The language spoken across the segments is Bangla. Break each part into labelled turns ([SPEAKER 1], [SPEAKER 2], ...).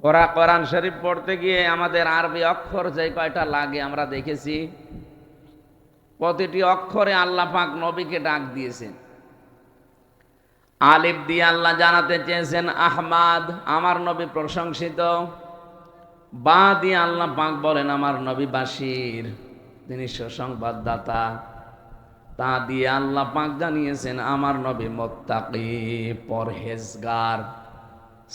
[SPEAKER 1] ওরা কোরআন শরীফ পড়তে গিয়ে আমাদের আরবি অক্ষর যে কয়টা লাগে আমরা দেখেছি, প্রতিটি অক্ষরে আল্লাহ পাক নবীকে ডাক দিয়েছেন। আলিফ দিয়ে আল্লাহ জানাতে চেয়েছেন আহমাদ, আমার নবী প্রশংসিত। বা দিয়ে আল্লাহ পাক বলেন আমার নবী বাশির, তিনি সুসংবাদদাতা। তা দিয়ে আল্লাহ পাক জানিয়েছেন আমার নবী মুত্তাকি, পরহেজগার।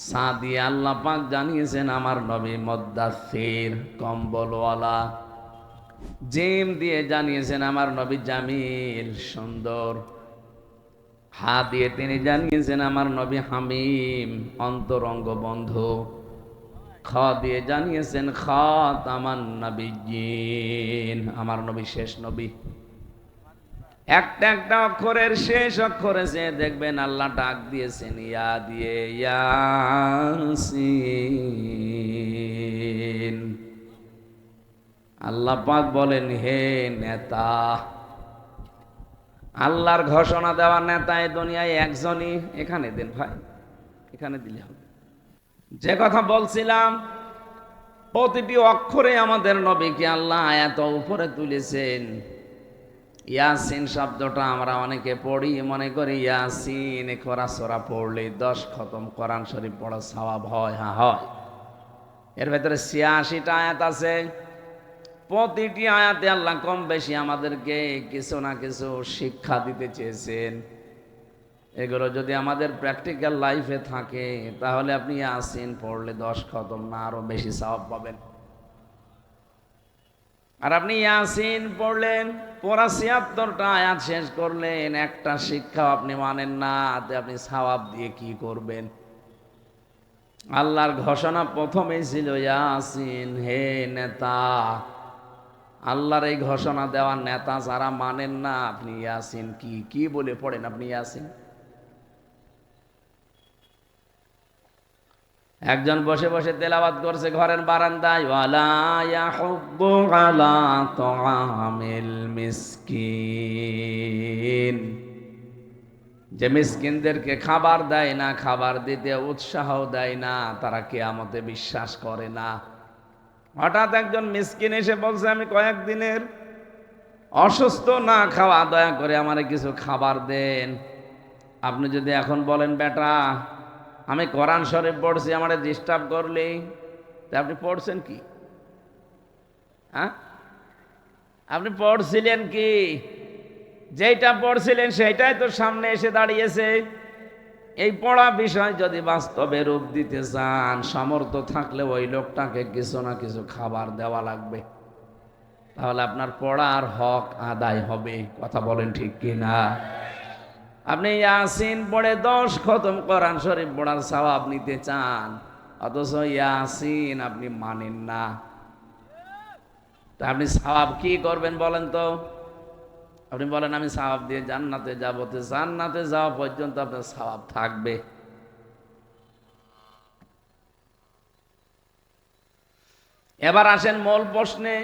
[SPEAKER 1] সা দিয়ে আল্লাহ পাক জানিয়েছেন আমার নবী মুদ্দাসসির, কম্বলওয়ালা। জিম দিয়ে জানিয়েছেন আমার নবী জামিল, সুন্দর। হা দিয়ে তিনি জানিয়েছেন আমার নবী হামিম, অন্তরঙ্গ বন্ধু। খ দিয়ে জানিয়েছেন খাতামান নবিয়্যিন, আমার নবী শেষ নবী। একটা একটা অক্ষরের শেষ অক্ষরে যে দেখবেন আল্লাহ ডাক দিয়েছেন ইয়া দিয়ে, ইয়াসিন। আল্লাহ পাক বলেন হে নেতা, আল্লাহর ঘোষণা দেওয়া নেতা এই দুনিয়ায় একজনই। এখানে দেন ভাই, এখানে দিলে হবে। যে কথা বলছিলাম, প্রতিটি অক্ষরে আমাদের নবীকে আল্লাহ এত উপরে তুলেছেন। ইয়াসিন শব্দটা আমরা অনেকে পড়ি, মনে করি ইয়াসিন খোরা সোরা পড়লে 10 খতম কোরআন শরীফ পড়া সওয়াব হয়। হ্যাঁ হয়। এর ভেতরে 86টা আয়াত আছে। প্রতিটি আয়াতে আল্লাহ কম বেশি আমাদেরকে কিছু না কিছু শিক্ষা দিতে চেয়েছেন। এগুলো যদি আমাদের প্র্যাকটিক্যাল লাইফে থাকে, তাহলে আপনি ইয়াসিন পড়লে 10 খতম না আরো বেশি সওয়াব পাবেন। আর আপনি ইয়াসিন পড়লেন, পুরা 76টা আয়াত শেষ করলেন, একটা শিক্ষা আপনি মানেন না, আপনি সওয়াব দিয়ে কি করবেন? আল্লাহর ঘোষণা প্রথমেই ছিল ইয়াসিন, হে নেতা। আল্লাহর এই ঘোষণা দেওয়া নেতা যারা মানেন না, আপনি ইয়াসিন কি কি বলে পড়েন আপনি ইয়াসিন? একজন বসে বসে তেলাওয়াত করছে ঘরের বারান্দায়, ওয়ালা ইয়াহুব্বু আলা তাআমিল মিসকিন, যে মিসকিনদেরকে খাবার দেয় না, খাবার দিতে উৎসাহ দেয় না, তারা কিয়ামতে বিশ্বাস করে না। হঠাৎ একজন মিসকিন এসে বলছে আমি কয়েকদিনের অসুস্থ, না খাওয়া, দয়া করে আমারে কিছু খাবার দেন। আপনি যদি এখন বলেন বেটা আমি কোরআন শরীফ পড়ছি, আমারে ডিস্টার্ব করলি, তা আপনি পড়ছেন কি? হ্যাঁ, আপনি পড়ছিলেন কি? যেটা পড়ছিলেন সেটাই তো সামনে এসে দাঁড়িয়েছে। এই পড়া বিষয় যদি বাস্তবে রূপ দিতে চান, সামর্থ্য থাকলে ওই লোকটাকে কিছু না কিছু খাবার দেওয়া লাগবে, তাহলে আপনার পড়ার হক আদায় হবে। কথা বলেন ঠিক কিনা? আপনি ইয়াসিন পড়ে 10 খতম কোরআন শরীফ পড়ার সওয়াব নিতে চান, অথচ ইয়াসিন আপনি মানেন না। তা আপনি সওয়াব কি করবেন বলেন তো? আপনি বলেন আমি সওয়াব দিয়ে জান্নাতে যাব, তো জান্নাতে যাওয়া পর্যন্ত আপনার সওয়াব থাকবে। এবার আসেন মূল প্রশ্নে।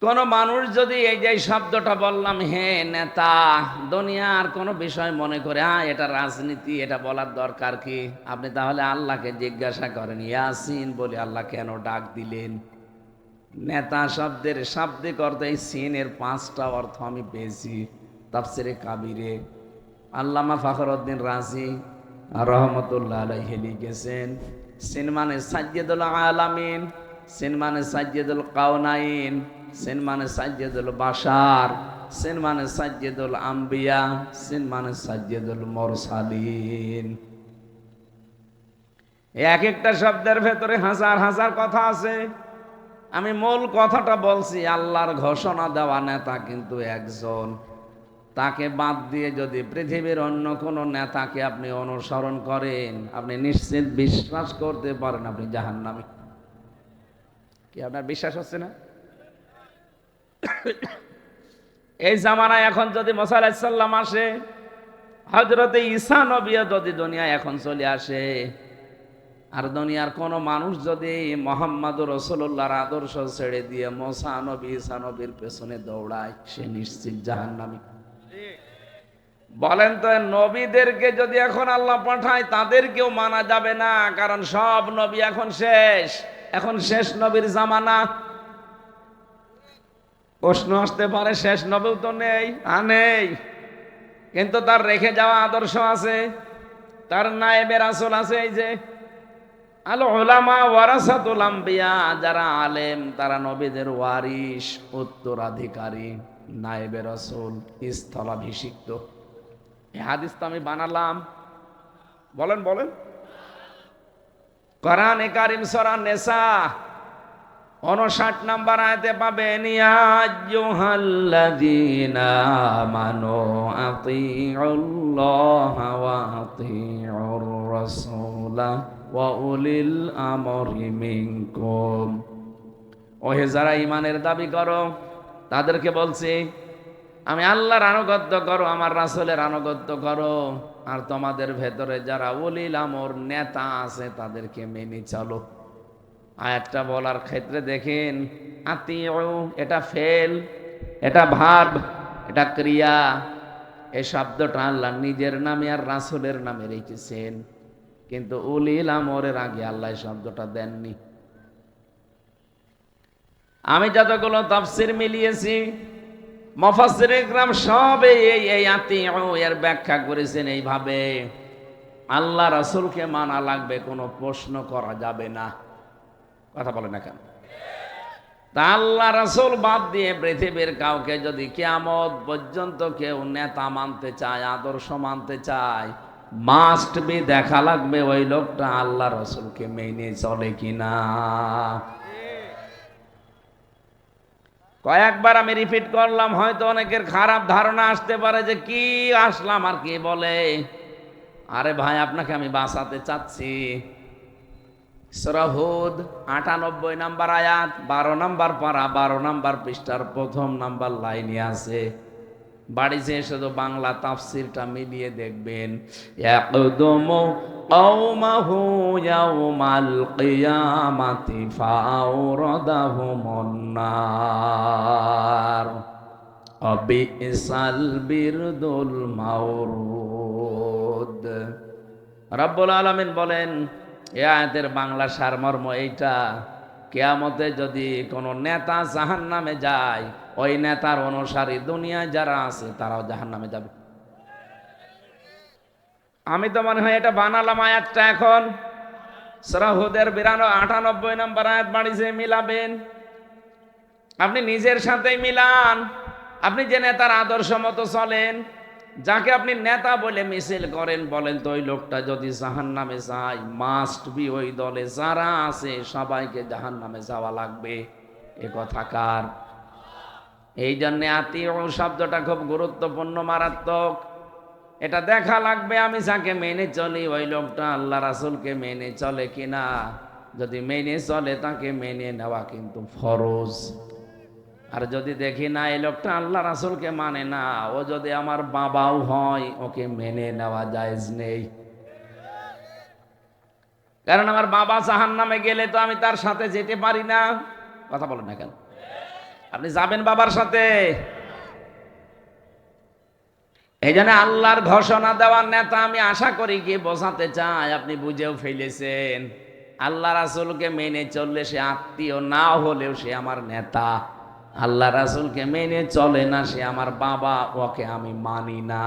[SPEAKER 1] কোন মানুষ যদি এই যে শব্দটা বললাম হে নেতা, দুনিয়ার কোন বিষয় মনে করে এটা রাজনীতি, এটা বলার দরকার কি? আপনি তাহলে আল্লাহকে জিজ্ঞাসা করেন ইয়াসিন বলে আল্লাহ কেন ডাক দিলেন? নেতা শব্দের শাব্দিক অর্থ, এই সিনের 5টা অর্থ আমি পেয়েছি তাফসিরে কাবিরে। আল্লামা ফখরউদ্দিন রাজি রহমতুল্লাহ আলাইহি লিখেছেন, সিন মানে সাজ্জাদুল আলামিন, সিন মানে সাজ্জাদুল কাউনাইন, সিন মানে সাজ্জাদুল বাশার, সিন মানে সাজ্জাদুল আম্বিয়া, সিন মানে সাজ্জাদুল মুরসালিন। এক একটা শব্দের ভেতরে হাজার হাজার কথা আছে। আমি মূল কথাটা বলছি, আল্লাহর ঘোষণা দেওয়া নেতা কিন্তু একজন। তাকে বাদ দিয়ে যদি পৃথিবীর অন্য কোনো নেতাকে আপনি অনুসরণ করেন, আপনি নিশ্চিত বিশ্বাস করতে পারেন আপনি জাহান্নামী। কি আপনার বিশ্বাস হচ্ছে না? এই জামানায় এখন যদি মুসা আলাইহিস সালাম আসে, হযরতে ঈসা নবী যদি দুনিয়ায় এখন চলে আসে, আর দুনিয়ার কোন মানুষ যদি মুহাম্মদুর রাসূলুল্লাহর আদর্শ ছেড়ে দিয়ে মুসা নবী ঈসা নবীর পেছনে দৌড়ায়, সে নিশ্চিত জাহান্নামী। বলেন তো, নবীদেরকে যদি এখন আল্লাহ পাঠায় তাদেরকেও মানা যাবে না, কারণ সব নবী এখন শেষ। এখন শেষ নবীর জামানা। প্রশ্ন আসতে পারে, শেষ নবীও তো নেই। নেই, কিন্তু তার রেখে যাওয়া আদর্শ আছে, তার নায়েবে রাসূল আছে। এই যে আল উলামা ওয়ারাসাতুল আম্বিয়া, যারা আলেম তারা নবীদের ওয়ারিস, উত্তরাধিকারী, নায়েবে রাসূল, স্থলাভিষিক্ত। এই হাদিস তো আমি বানালাম। বলেন বলেন। কোরআনে কারীম সূরা নিসা 59 নম্বর আয়াতে পাবেন, ইয়া আইয়ুহাল্লাযীনা আমানু আতিউল্লাহা ওয়া আতিউর রাসূলা ওয়া উলিল আমরি মিনকুম। ওহে যারা ঈমানের দাবি করো, তাদেরকে বলছি আমি আল্লাহর আনুগত্য করো, আমার রাসূলের আনুগত্য করো, আর তোমাদের ভেতরে যারা উলিল আমর নেতা আছে তাদেরকে মেনে চলো। আয়াতটা বলার ক্ষেত্রে দেখেন, আতিউ এটা ফেল, এটা ভার্ব, এটা ক্রিয়া। এই শব্দটা আল্লাহ নিজের নামে আর রাসূলের নামে রেখেছেন, কিন্তু উলিল আমরের আগে আল্লাহ শব্দটা দেননি। আমি যতগুলো তাফসীর মিলিয়েছি, মুফাসসিরে ইকরাম সব এই আতিউ এর ব্যাখ্যা করেছেন এইভাবে, আল্লাহ রাসূলকে মানা লাগবে, কোনো প্রশ্ন করা যাবে না। কথা বলে না কেন? তা আল্লাহ রাসূল বাদ দিয়ে পৃথিবীর কাউকে যদি কিয়ামত পর্যন্ত কেউ নেতা মানতে চায়, আদর্শ মানতে চায়, মাস্ট বি দেখা লাগবে ওই লোকটা আল্লাহ রাসূলকে মেনে চলে কিনা। কয়েকবার আমি রিপিট করলাম, হয়তো অনেকের খারাপ ধারণা আসতে পারে যে কি আসলাম আর কি বলে। আরে ভাই, আপনাকে আমি বাঁচাতে চাচ্ছি। সূরা হুদ ৯৮ নম্বর আয়াত, ১২ নম্বর পারা, ১২ নম্বর পৃষ্ঠার প্রথম নাম্বার লাইনে আছে। বাড়ি যেয়ে শুধু বাংলা তাফসীরটা মিলিয়ে দেখবেন, ইয়াকদুমু কওমাহু ইয়াউমাল কিয়ামাতি ফাআওরাদাহুমুন নার আবিসাল বিরদুল মাওরুদ। রব্বুল আলামিন বলেন, এই আয়াতের বাংলা সারমর্ম এইটা, কিয়ামতে যদি কোনো নেতা জাহান্নামে যায়, ওই নেতার অনুসারী দুনিয়ায় যারা আছে তারাও জাহান্নামে যাবে। আমি তো মনে হয় এটা বানালাম আয়াতটা। এখন সূরা হুদের ৯৮ নম্বর আয়াত বাড়িতে মিলাবেন, আপনি নিজের সাথেই মিলান। আপনি যে নেতার আদর্শ মতো চলেন, যাকে আপনি নেতা বলে মিছিল করেন, বলেন তো ওই লোকটা যদি জাহান্নামে যায়, মাস্ট বি ওই দলে যারা আছে সবাইকে জাহান্নামে যাওয়া লাগবে। এ কথা কার? এই জন্য আতিউ শব্দটা খুব গুরুত্বপূর্ণ, মারাত্মক। এটা দেখা লাগবে আমি যাকে মেনে চলি ওই লোকটা আল্লাহ রাসূলকে মেনে চলে কিনা। যদি মেনে চলে তাকে মেনে নেওয়া কিন্তু ফরজ। আর যদি দেখি না এই লোকটা আল্লাহ রাসূলকে মানে না, ও যদি আমার বাবাও হয়, ওকে মেনে নেওয়া জায়েজ নেই। কারণ আমার বাবা জাহান্নামে গেলে তো আমি তার সাথে যেতে পারি না। কথা বলেন না কেন? আপনি যাবেন বাবার সাথে? এই জন্য আল্লাহর ঘোষণা দেওয়ার নেতা আমি আশা করি কি বোঝাতে চাই, আপনি বুঝেও ফেলেছেন। আল্লাহ রাসূলকে মেনে চললে সে আত্মীয়, না হলেও সে আমার নেতা। আল্লাহ রাসূলকে মেনে চলে না, সে আমার বাবা, ওকে আমি মানি না।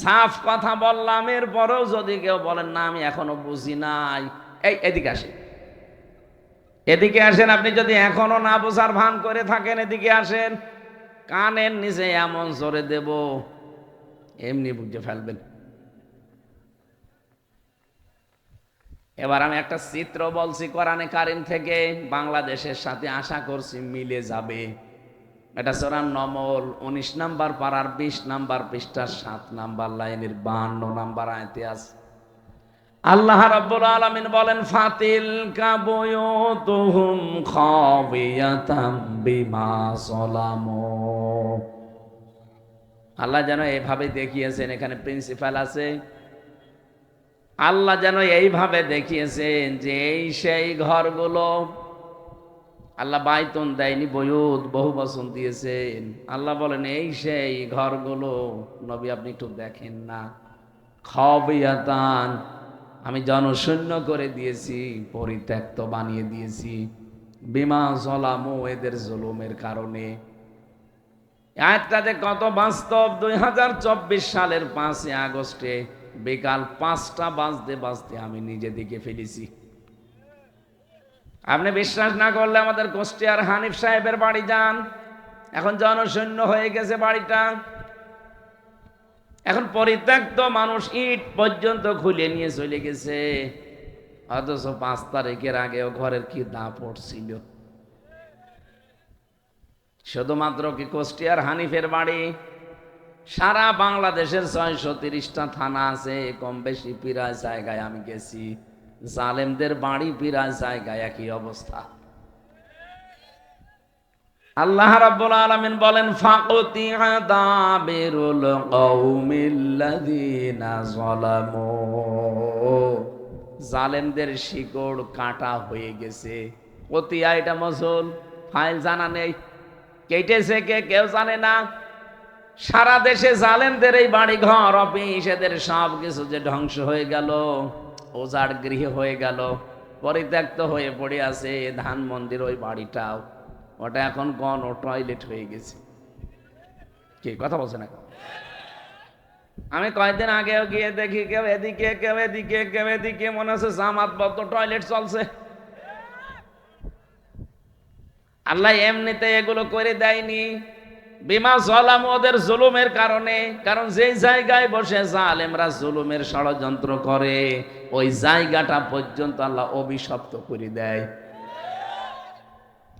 [SPEAKER 1] সাফ কথা বললাম। এরপরেও যদি কেউ বলেন না আমি এখনো বুঝি নাই, এদিকে আসেন, এদিকে আসেন। আপনি যদি এখনো না বোঝার ভান করে থাকেন, এদিকে আসেন। কানের নিচে এমন জোরে দেব, এমনি বুঝে ফেলবেন। এবার আমি একটা চিত্র বলছি কোরআনে কারীম থেকে, বাংলাদেশের সাথে আশা করছি মিলে যাবে। এটা সূরা নমল ১৯ নাম্বার পারার ২০ নাম্বার পৃষ্ঠার ৭ নাম্বার লাইনের ৫২ নাম্বার আয়াতে আছে। আল্লাহ রাব্বুল আলামিন বলেন, ফাতিল কাবুয়ুতুহুম খাবিয়াতাম বিমা যালামু। আল্লাহ যেন এইভাবে দেখিয়েছেন, এখানে প্রিন্সিপাল আছে। আল্লাহ যেন এইভাবে দেখিয়েছেন যে এই সেই ঘরগুলো আল্লাহ বাইতুন দেয়নি, বয়ুত বহু বচন দিয়েছেন। আল্লাহ বলেন এই সেই ঘরগুলো নবী আপনি একটু দেখেন না। খাবিয়াতান, আমি জনশূন্য করে দিয়েছি, পরিত্যক্ত বানিয়ে দিয়েছি। বিমা জলামু, এদের জুলুমের কারণে। আয়াতটাতে কত বাস্তব। 2024 সালের 5 আগস্টে বিকাল 5টা বাজতে বাজতে আমি নিজে দিকে ফেলেছি। আপনি বিশ্বাস না করলে আমাদের কুষ্টিয়ার হানিফ সাহেবের বাড়ি যান, এখন জনশূন্য হয়ে গেছে বাড়িটা। এখন পরিত্যক্ত, মানুষ ইট পর্যন্ত খুলে নিয়ে চলে গেছে, অথচ 5 তারিখের আগেও ঘরের কি দাম পড়ছিল। শুধুমাত্র কি কুষ্টিয়ার হানিফের বাড়ি? সারা বাংলাদেশের 630টা থানা আছে, কম বেশি প্রায় জায়গায় আমি গেছি। জালেমদের বাড়ি প্রায় জায়গায় একই অবস্থা। আল্লাহ রাব্বুল আলামিন বলেন ফাকুতিআ দাবিরুল কওমিল্লাযিনা যালামু, জালেমদের শিকড় কাটা হয়ে গেছে। কতিয়া, এটা মজুল, ফাইল জানা নেই, কেটেছে কে কেউ জানে না। সারা দেশে জালেমদের এই বাড়ি ঘর অফিস এদের সব কিছু যে ধ্বংস হয়ে গেল, ওজাড় গৃহ হয়ে গেল, পরিত্যক্ত হয়ে পড়ে আছে। ধানমন্দির ওই বাড়িটাও, ওটা এখন গণ টয়লেট হয়ে গেছে। কি কথা বলছে না? আমি কয়েকদিন আগেও গিয়ে দেখি কেউ এদিকে কেউ এদিকে কেউ এদিকে, মনে হচ্ছে জামাতবদ্ধ টয়লেট চলছে। আল্লাহ এমনিতে এগুলো করে দেয়নি, বিমা জলাম, ওদের জুলুমের কারণে। কারণ যে জায়গায় বসে জালেমরা জুলুমের ষড়যন্ত্র করে, ওই জায়গাটা পর্যন্ত আল্লাহ অভিশপ্ত করে দেয়।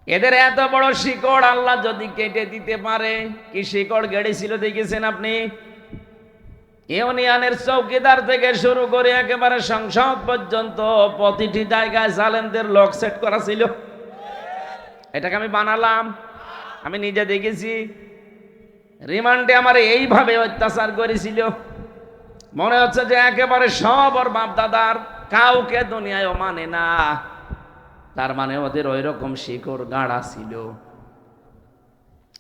[SPEAKER 1] এদের এত বড় শিকড় আল্লাহ যদি কেটে দিতে পারে, কি শিকড় গেড়েছিল দেখেছেন আপনি? ইউনিয়নের চৌকিদার থেকে শুরু করে একেবারে সংসদ পর্যন্ত প্রতিটি জায়গায় জালেমদের লক সেট করা ছিল। এটাকে আমি বানালাম, আমি নিজে দেখেছি। রিমান্ডে আমার এইভাবে অত্যাচার করেছিল, মনে হচ্ছে যে একেবারে সব ওর বাপ দাদার, কাউকে দুনিয়ায় মানে না। তার মানে ওদের ওই রকম শিকড় গাড়া ছিল।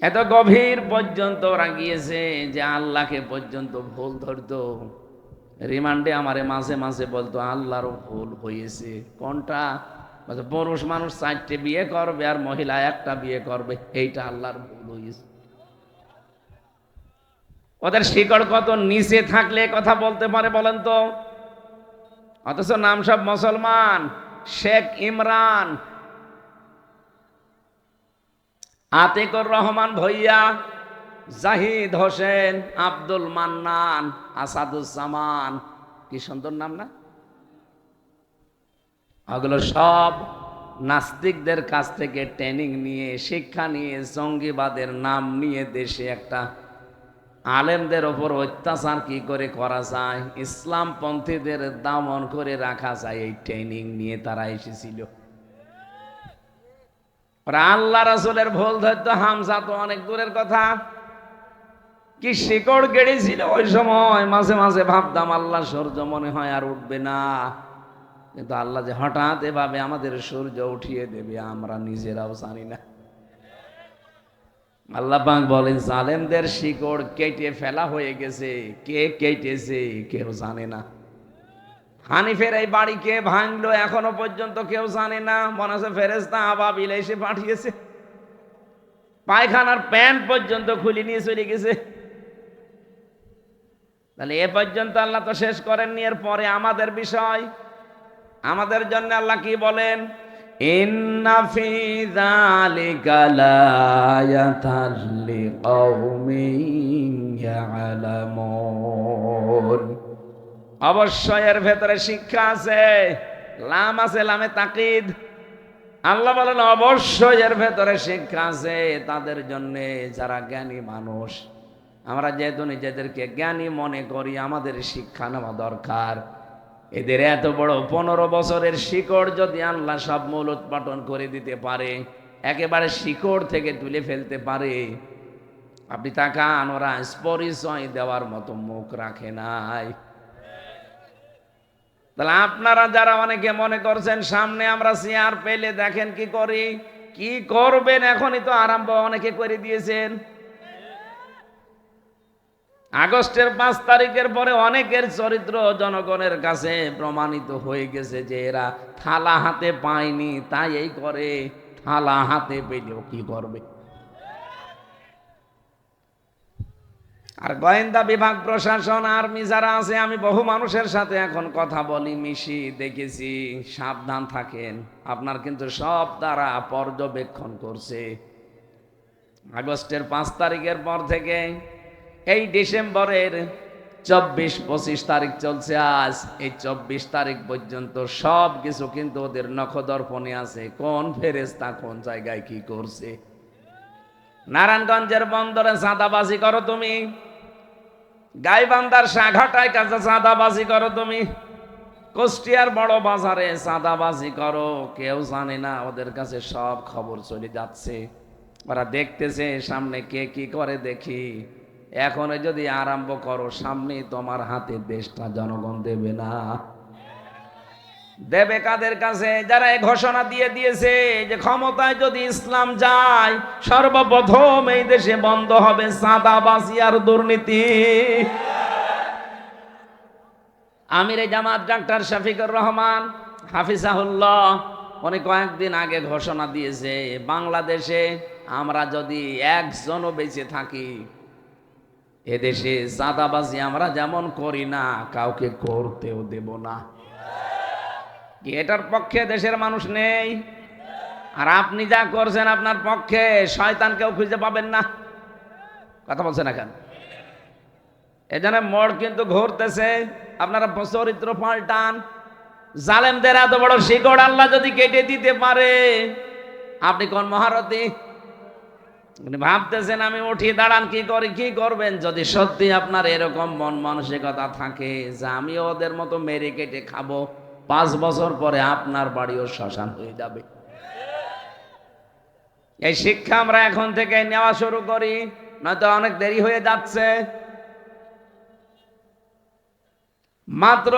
[SPEAKER 1] এত গভীর পর্যন্ত ওরা গিয়েছে যে আল্লাহকে পর্যন্ত ভুল ধরতো। রিমান্ডে আমারে মাঝে মাঝে বলতো আল্লাহরও ভুল হয়েছে। কোনটা? পুরুষ মানুষ 4টে বিয়ে করবে আর মহিলা 1টা বিয়ে করবে, এইটা আল্লাহর ভুল হয়েছে। ওদের শিকড় কত নিচে থাকলে কথা বলতে পারে বলেন তো? অথচ নাম সব মুসলমান। শেখ ইমরান, আতিকুর রহমান ভইয়া, জাহিদ হোসেন, আব্দুল মান্নান, আসাদুজ্জামান, কি সুন্দর নাম না? ওগুলো সব নাস্তিকদের কাছ থেকে ট্রেনিং নিয়ে, শিক্ষা নিয়ে, জঙ্গিবাদের নাম নিয়ে দেশে একটা আলেমদের ওপর অত্যাচার কি করে করা যায়, ইসলামপন্থীদের দমন করে রাখা যায়, এই ট্রেনিং নিয়ে তারা এসেছিল। আল্লাহ রাসূলের ভুল ধরতো হামজা তো অনেক দূরের কথা, কি শিকড় গেড়েছিল ওই সময়। মাঝে মাঝে ভাবতাম আল্লাহ সূর্য মনে হয় আর উঠবে না, কিন্তু আল্লাহ যে হঠাৎ এভাবে আমাদের সূর্য উঠিয়ে দেবে আমরা নিজেরাও জানি না। আল্লাহ পাক বলেন জালেমদের শিকড় কেটে ফেলা হয়ে গেছে। কে কেটেছে কেউ জানে না। হানিফের এই বাড়ি কে ভাঙলো এখনো পর্যন্ত কেউ জানে না। মনে হচ্ছে ফেরেশতা আবাবিল এসে পাঠিয়েছে। পায়খানার প্যান্ট পর্যন্ত খুলে নিয়ে চলে গেছে। তাহলে এ পর্যন্ত আল্লাহ তো শেষ করেননি। এর পরে আমাদের বিষয়, আমাদের জন্য আল্লাহ কি বলেন? ইন্না ফি যালিকা লায়াতাল লিকাউমিন ইয়ালামুন, অবশ্যই এর ভেতরে শিক্ষা আছে। লাম আছে, লামে তাকিদ। আল্লাহ বলেন অবশ্যই এর ভেতরে শিক্ষা আছে তাদের জন্য যারা জ্ঞানী মানুষ। আমরা যেহেতু নিজেদেরকে জ্ঞানী মনে করি, আমাদের শিক্ষা নেওয়া দরকার। এদের এত বড় 15 বছরের শিকড় যদি আল্লাহ সব মূল উৎপাটন করে দিতে পারে, একেবারে শিকড় থেকে তুলে ফেলতে পারে, আপনি তাকান, ওরা পরিচয় দেওয়ার মতো মুখ রাখে নাই। তাহলে আপনারা যারা অনেকে মনে করছেন সামনে আমরা চেয়ার পেলে দেখেন কি করি, কি করবেন? এখনই তো আরম্ভ অনেকে করে দিয়েছেন। আগস্টের 5 তারিখের পরে অনেকের চরিত্র জনগণের কাছে প্রমাণিত হয়ে গেছে যে এরা থালা হাতে পায়নি, তাই এই করে। থালা হাতে পেলেও কি করবে? আর গোয়েন্দা বিভাগ, প্রশাসন, আর্মি যারা আছে, আমি বহু মানুষের সাথে এখন কথা বলি, মিশি, দেখেছি। সাবধান থাকেন, আপনার কিন্তু সব তারা পর্যবেক্ষণ করছে। আগস্টের 5 তারিখের পর থেকে এই ডিসেম্বরের 24-25 তারিখ চলছে আজ, এই 24 তারিখ পর্যন্ত সব কিছু কিন্তু ওদের নখদর্পণে আছে, কোন ফেরেশতা কোন জায়গায় কি করছে। নারায়ণগঞ্জের বন্দরে চাঁদাবাজি করো তুমি, গাইবান্ধার সাঘাটায় কাছে চাঁদাবাজি করো তুমি, কুষ্টিয়ার বড় বাজারে চাঁদাবাজি করো, কেউ জানে না, ওদের কাছে সব খবর চলে যাচ্ছে। ওরা দেখতেছে সামনে কে কি করে। দেখি এখন যদি আরম্ভ করো, সামনে তোমার হাতে দেশটা জনগণ দেবে না। দেবে কাদের কাছে? যারা এই ঘোষণা দিয়ে দিয়েছে যে ক্ষমতায় যদি ইসলাম যায়, সর্বপ্রথম এই দেশে বন্ধ হবে চাঁদাবাজি আর দুর্নীতি। আমিরে জামাত ডাক্তার শফিকুর রহমান হাফিজাহুল্লাহ উনি কয়েকদিন আগে ঘোষণা দিয়েছে, বাংলাদেশে আমরা যদি একজনও বেঁচে থাকি, এদেশে চাঁদাবাজি আমরা যেমন করি না, কাউকে করতেও দেব না। কি এটার পক্ষে দেশের মানুষ নেই? আর আপনি যা করছেন আপনার পক্ষে শয়তানকেও খুঁজে পাবেন না। কথা বলছেন না কেন? এজন্য মোড় কিন্তু ঘুরতেছে, আপনারা চরিত্র পাল্টান। জালেমদের এত বড় শিকড় আল্লাহ যদি কেটে দিতে পারে, আপনি কোন মহারথী? ভাবতেছেন আমি উঠি দাঁড়ান, কি করি, কি করবেন? যদি সত্যি আপনার এরকম মন মানসিকতা থাকে যে আমি ওদের মতো মেরে কেটে খাবো, 5 বছর পরে আপনার বাড়িও শ্মশান হয়ে যাবে। এই শিক্ষা আমরা এখন থেকে নেওয়া শুরু করি, নয়তো অনেক দেরি হয়ে যাচ্ছে। মাত্র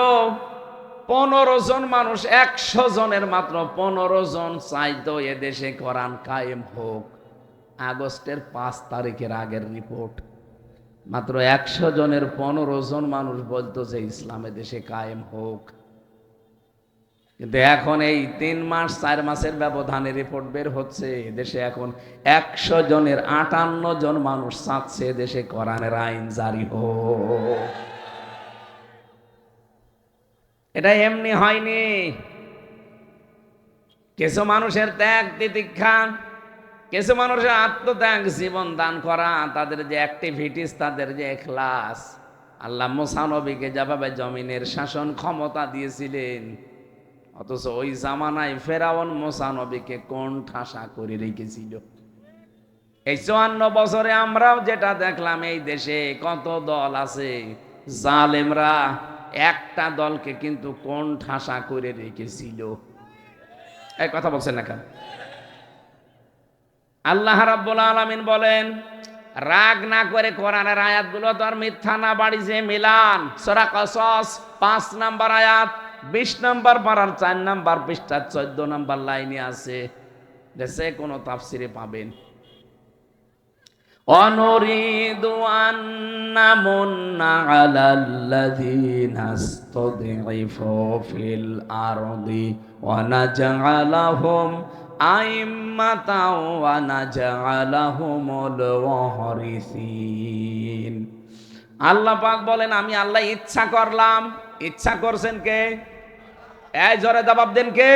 [SPEAKER 1] 15 জন মানুষ, 100 জনের মাত্র 15 জন চাইতো এদেশে কোরআন কায়েম হোক। আগস্টের 5 তারিখের আগের রিপোর্ট, মাত্র 100 জনের 15 জন মানুষ বলতো যে ইসলামে দেশে কায়েম হোক। কিন্তু এখন এই 3 মাস 4 মাসের ব্যবধানে রিপোর্ট বের হচ্ছে, দেশে এখন 100 জনের 58 জন মানুষ চাচ্ছে দেশে কোরআনের আইন জারি হোক। এটা এমনি হয়নি। কিছু মানুষের ত্যাগ তিতিক্ষা, কিছু মানুষের আত্মত্যাগ, জীবন দান করা, তাদের যে অ্যাক্টিভিটিস, তাদের যে ইখলাস। আল্লাহ মুসা নবীকে যেভাবে জমিনের শাসন ক্ষমতা দিয়েছিলেন, অথচ ওই জামানায় ফেরাউন মুসা নবীকে কোন ঠাসা করে রেখেছিল। এই 54 বছরে আমরাও যেটা দেখলাম, এই দেশে কত দল আছে, জালেমরা একটা দলকে কিন্তু কোন ঠাসা করে রেখেছিল। এই কথা বলছেন না কেন? আল্লাহ রাব্বুল আলামিন বলেন, রাগ না করে কোরআনের আয়াতগুলো তো আর মিথ্যা না, বাড়িছে মিলান। সূরা কসস 5 নাম্বার আয়াত, 20 নাম্বার পারার 4 নাম্বার পৃষ্ঠা 14 নাম্বার লাইনে আছে, যে কোনো তাফসিরে পাবেন। অনুরিদু আন্না মুন্না আলাল্লাযীনা ইসতাদঈফু ফিল আরদি ওয়া নাজআলাহুম আইম্মাতাও ওয়া নাজআলাহুমুল ওয়ারিসিন। আল্লাহ পাক বলেন, আমি আল্লাহ ইচ্ছা করলাম। ইচ্ছা করছেন কে? এই জোরে জবাব দেন কে?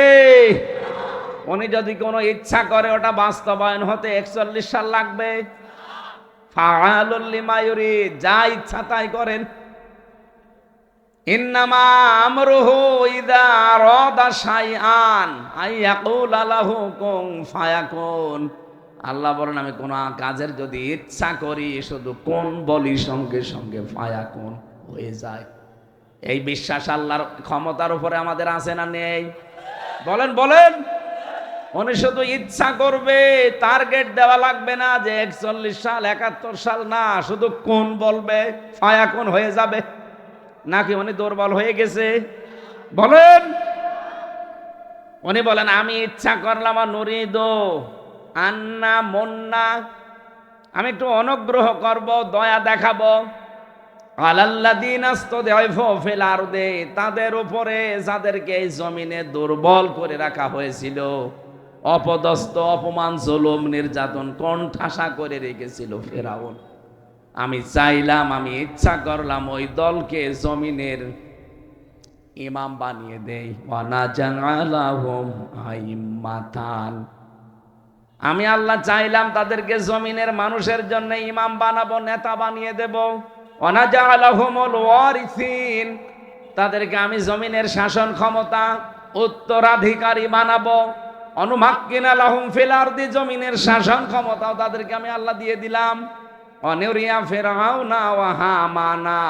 [SPEAKER 1] উনি যদি কোনো ইচ্ছা করে, ওটা বাস্তবায়ন হতে 41 সাল লাগবে। ফাআলুল লিমা ইউরিদ, যা ইচ্ছা তাই করেন। ইন্নামা আমরুহু ইযা আরাদা শাইআন আইয়াকুলা লাহু কুন ফায়াকুন। আল্লাহ বলেন, আমি কোন কাজের যদি ইচ্ছা করি, শুধু কোন বলি, সঙ্গে সঙ্গে ফায়াকুন হয়ে যায়। এই বিশ্বাস আল্লাহর ক্ষমতার উপরে আমাদের আছে না নেই? বলেন বলেন। উনি শুধু ইচ্ছা করবে, টার্গেট দেওয়া লাগবে না যে 41 সাল 71 সাল, না, শুধু কোন বলবে, ফায়াকুন হয়ে যাবে। নাকি উনি দুর্বল হয়ে গেছে? বলেন। উনি বলেন, আমি ইচ্ছা করলাম, নুরিদু আন্না মন্না, আমি একটু অনুগ্রহ করব, দয়া দেখাবো, আলাল্লাযীনা ইসতাদঈফু ফিল আরদে, তাদের উপরে যাদেরকে এই জমিনে দুর্বল করে রাখা হয়েছিল, অপদস্থ, অপমান, জুলুম, নির্যাতন কোণঠাসা করে রেখেছিল ফেরাউন। আমি চাইলাম, আমি ইচ্ছা করলাম ওই দলকে জমিনের ইমাম বানিয়ে দেই। ওয়ানাজআলাহুম আইম্মাতান, আমি আল্লাহ চাইলাম তাদেরকে জমিনের মানুষের জন্য ইমাম বানাবো, নেতা বানিয়ে দেব। ওয়ানাজআলাহুমুল ওয়ারিসিন, তাদেরকে আমি জমিনের শাসন ক্ষমতা উত্তরাধিকারী বানাবো। অনুমাক্কিনা লাহুম ফিল আরদি, জমিনের শাসন ক্ষমতাও তাদেরকে আমি আল্লাহ দিয়ে দিলাম। অনিরিয়া ফিরআউনা ওয়া হামানা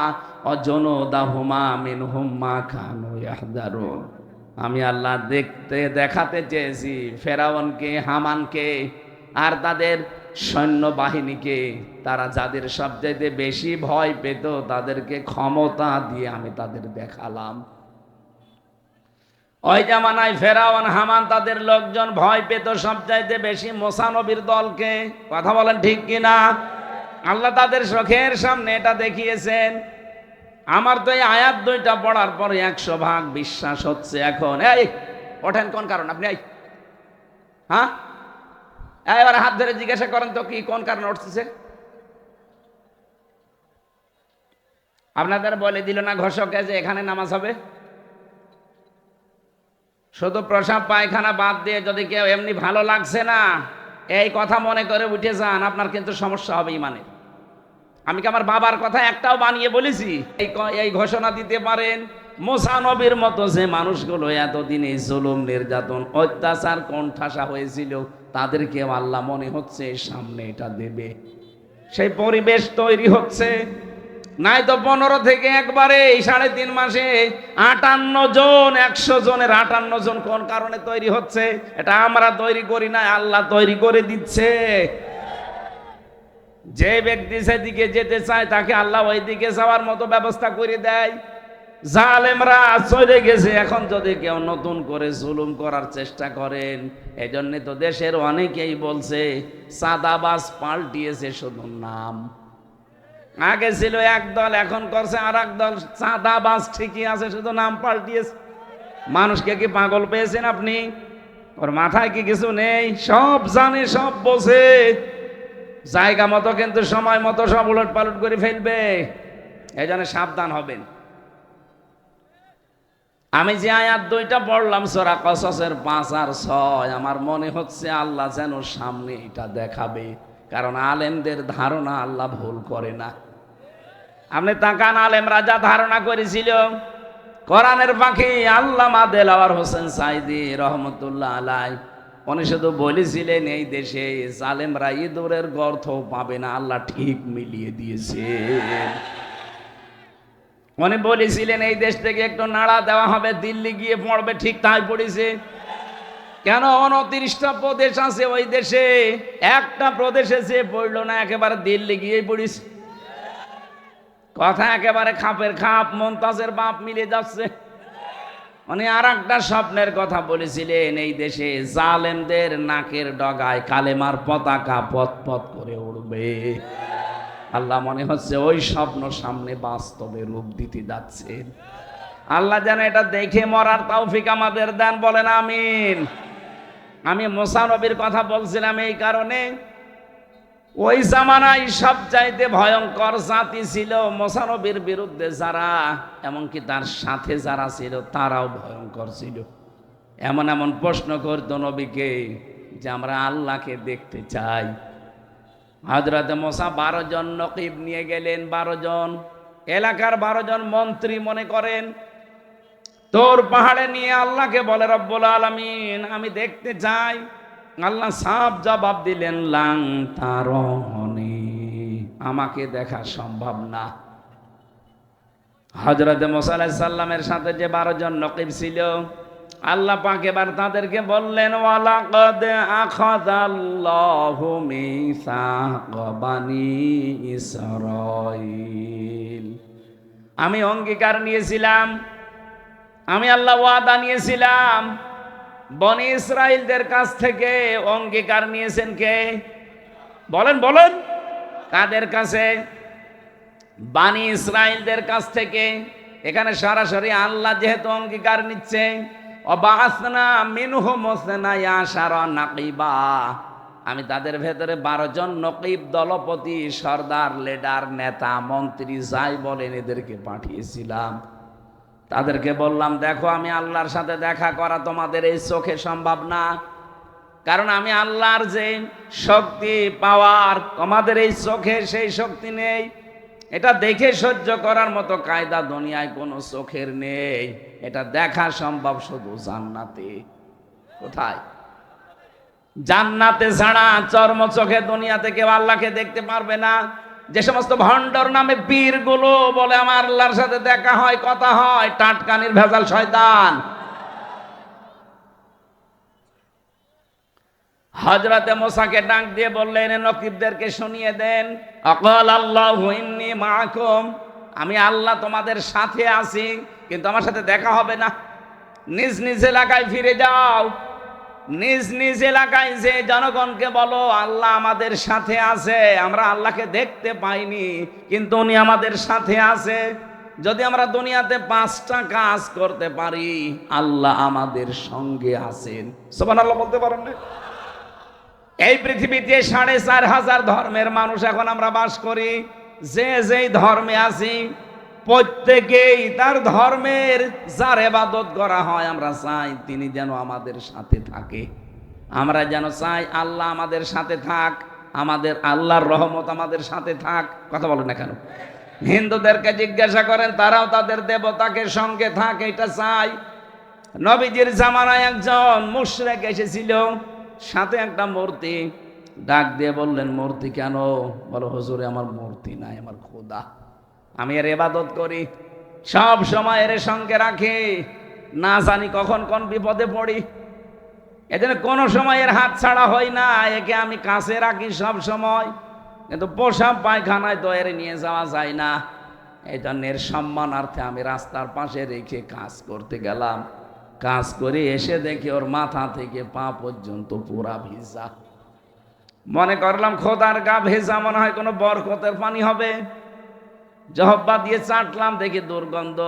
[SPEAKER 1] ওয়া জুনুদাহুমা মিনহুম মা কানু ইয়াহদারুন, আমি আল্লাহ দেখাতে চেয়েছি ফেরাউনকে, হামানকে আর তাদের সৈন্যবাহিনীকে, তারা যাদের সবচাইতে বেশি ভয় পেত তাদেরকে ক্ষমতা দিয়ে আমি তাদের দেখালাম। ওই জামানায় ফেরাউন, হামান, তাদের লোকজন ভয় পেত সবচাইতে বেশি মুসা নবীর দলকে। কথা বলেন ঠিক কিনা? আল্লাহ তাদের চোখের সামনে এটা দেখিয়েছেন। আমার তো এই আয়াত দুইটা পড়ার পরে 100% বিশ্বাস হচ্ছে এখন। এই ওঠেন, কোন কারণ আপনি? হ্যাঁ, এবারে হাত ধরে জিজ্ঞাসা করেন তো কি কোন কারণে উঠতেছে? আপনাদের বলে দিল না ঘোষকে যে এখানে নামাজ হবে? শুধু প্রসাব পায়খানা বাদ দিয়ে যদি কেউ এমনি ভালো লাগছে না এই কথা মনে করে উঠে যান, আপনার কিন্তু সমস্যা হবে ইমানের। আমি কি আমার বাবার কথা একটাও বানিয়ে বলেছি? এই ঘোষণা দিতে পারেন মুসা নবীর মতো যে মানুষগুলো এতদিন এই জুলুম, নির্যাতন, অত্যাচার কোণঠাসা হয়েছিল, তাদেরকেও আল্লাহ মনে হচ্ছে সামনে এটা দেবে। সেই পরিবেশ তৈরি হচ্ছে। নাই তো 15 থেকে একবারে এই 3.5 মাসে 58 জন, 100 জনের 58 জন কোন কারণে তৈরি হচ্ছে? এটা আমরা তৈরি করি না, আল্লাহ তৈরি করে দিচ্ছে। যে ব্যক্তি সেদিকে যেতে চায় তাকে আল্লাহ ওই দিকে যাওয়ার মতো ব্যবস্থা করে দেয়। জালেমরা চলে গেছে, এখন যদি কেউ নতুন করে জুলুম করার চেষ্টা করেন, এজন্য তো দেশের অনেকেই বলছে চাঁদাবাজ পাল্টিয়েছে শুধু নাম। আগে ছিল এক দল, এখন করছে আর এক দল। চাঁদাবাজ ঠিকই আছে, শুধু নাম পাল্টিয়েছে। মানুষকে কি পাগল পেয়েছেন আপনি? ওর মাথায় কি কিছু নেই? সব জানে, সব বোঝে, জায়গা মতো কিন্তু সময় মতো সব উলট পালট করে ফেলবে। এই জন্য সাবধান হবেন। আমি যে আয়াত দুইটা পড়লাম সূরা কসসের 5 আর 6, আমার মনে হচ্ছে আল্লাহ যেন সামনে এটা দেখাবে। কারণ আলেমদের ধারণা আল্লাহ ভুল করে না। আপনি তাকান, আলেমরা যা ধারণা করেছিল, কোরআনের পাখি আল্লামা দেলাওয়ার হোসেন সাইদি রহমতুল্লাহ আলাইহি, উনি শুধু বলেছিলেন এই দেশে জালেমরা ইঁদুরের গর্ত পাবে না, আল্লাহ ঠিক মিলিয়ে দিয়েছে। উনি বলেছিলেন এই দেশ থেকে একটু নাড়া দেওয়া হবে, দিল্লি গিয়ে পড়বে, ঠিক তাই পড়েছে। কেন? 29টা প্রদেশ আছে ওই দেশে, একটা প্রদেশে যে পড়লো না, একেবারে দিল্লি গিয়েই পড়েছে। কথা একেবারে খাপের খাপ, মমতাজের বাপ মিলে যাচ্ছে। উনি আর একটা স্বপ্নের কথা বলেছিলেন, এই দেশে জালেমদের নাকের ডগায় কালেমার পতাকা পথ পথ করে উড়বে। আল্লাহ মনে হচ্ছে ওই স্বপ্ন সামনে বাস্তবে রূপ দিতে যাচ্ছেন। আল্লাহ যেন এটা দেখে মরার তৌফিক আমাদের দেন, বলেন আমিন। আমি মুসা নবীর কথা বলছিলাম এই কারণে, ওই জামানায় সবচাইতে ভয়ঙ্কর জাতি ছিল মুসা নবীর বিরুদ্ধে যারা, এমনকি তার সাথে যারা ছিল তারাও ভয়ঙ্কর ছিল। এমন এমন প্রশ্ন করতো নবীকে যে আমরা আল্লাহকে দেখতে চাই। হযরত মুসা 12 জন নকিব নিয়ে গেলেন, 12 জন এলাকার 12 জন মন্ত্রী মনে করেন, তোর পাহাড়ে নিয়ে আল্লাহকে বলে রব্বুল আলামিন আমি দেখতে চাই। আল্লাহ সাফ জবাব দিলেন, লাং তারনি, আমাকে দেখা সম্ভব না। হযরত মুসা আলাইহিস সালামের সাথে যে 12 জন নকিব ছিল, আল্লাহ পাক এবার তাদেরকে বললেন, ওয়ালাকাদ আখাযাল্লাহু মিসাক বানি ইসরাঈল, আমি অঙ্গীকার নিয়েছিলাম, আমি আল্লাহ ওয়াদা নিয়েছিলাম, বনি ইসরাইলদের কাছ থেকে অঙ্গীকার নিয়েছেন কে? বলেন বলেন, কাদের কাছে? বনি ইসরাইলদের কাছ থেকে। এখানে সরাসরি আল্লাহ যেহেতু অঙ্গীকার নিচ্ছে, অবাসনা মিনহুম ইসনাই আশারা নাকিবা, আমি তাদের ভেতরে 12 জন নকিব, দলপতি, সর্দার, লিডার, নেতা, মন্ত্রী যাই বলেন এদেরকে পাঠিয়েছিলাম। তাদেরকে বললাম, দেখো আমি আল্লাহর সাথে দেখা করা তোমাদের এই চোখে সম্ভব না, কারণ আমি আল্লাহর যে শক্তি পাওয়ার তোমাদের এই চোখে সেই শক্তি নেই। এটা দেখে সহ্য করার মতো কায়দা দুনিয়ায় কোনো চোখের নেই। এটা দেখা সম্ভব শুধু জান্নাতে। কোথায়? জান্নাতে ছাড়া চর্ম চোখে দুনিয়াতে কেউ আল্লাহকে দেখতে পারবে না। যে সমস্ত ভণ্ডর নামে পীরগুলো বলে আমার আল্লাহর সাথে দেখা হয়, কথা হয়, টাটকানির ভেজাল শয়তান। হযরতে মুসাকে ডাক দিয়ে বললেন, নকিবদেরকে শুনিয়ে দেন, আকাল আল্লাহু ইন্নী মাআকুম, আমি আল্লাহ তোমাদের সাথে আছি, কিন্তু আমার সাথে দেখা হবে না। নিজ নিজ এলাকায় ফিরে যাও, নিজ নিজ এলাকায় যে জনগণকে বলো আল্লাহ আমাদের সাথে আছে, আমরা আল্লাহকে দেখতে পাইনি কিন্তু উনি আমাদের সাথে আছে। যদি আমরা দুনিয়াতে 5টা কাজ করতে পারি, আল্লাহ আমাদের সঙ্গে আছেন। সুবহানাল্লাহ বলতে পারেন না? এই পৃথিবীতে 4,500 ধর্মের মানুষ এখন আমরা বাস করি। যে যেই ধর্মে আছি প্রত্যেকেই তার ধর্মের যার ইবাদত করা হয় আমরা চাই তিনি যেন আমাদের সাথে থাকে। আমরা যেন চাই আল্লাহ আমাদের সাথে থাক, আমাদের আল্লাহর রহমত আমাদের সাথে থাক। কথা বলেন না কেন? হিন্দুদেরকে জিজ্ঞাসা করেন, তারাও তাদের দেবতাকে সঙ্গে থাক, এটা চাই। নবীজির জামানায় একজন মুশরিক এসেছিল, সাথে একটা মূর্তি। ডাক দিয়ে বললেন, মূর্তি কেন? বলো, হুজুরে আমার মূর্তি নাই, আমার খোদা, আমি এর ইবাদত করি, সব সময় এর সঙ্গে রাখি, না জানি কখন কোন বিপদে পড়ি, এজন্য কোনো সময় এর হাত ছাড়া হয় না, একে আমি কাছে রাখি সব সময়, কিন্তু পোশাক পায়খানায় তো এর নিয়ে যাওয়া যায় না। এই জন্য এর সম্মানার্থে আমি রাস্তার পাশে রেখে কাজ করতে গেলাম। কাজ করে এসে দেখি ওর মাথা থেকে পা পর্যন্ত পুরা ভিজা। মনে করলাম খোদার গা ভেজা, মনে হয় কোনো বরকতের পানি হবে। জহব্বা দিয়ে চাটলাম, দেখি দুর্গন্ধ।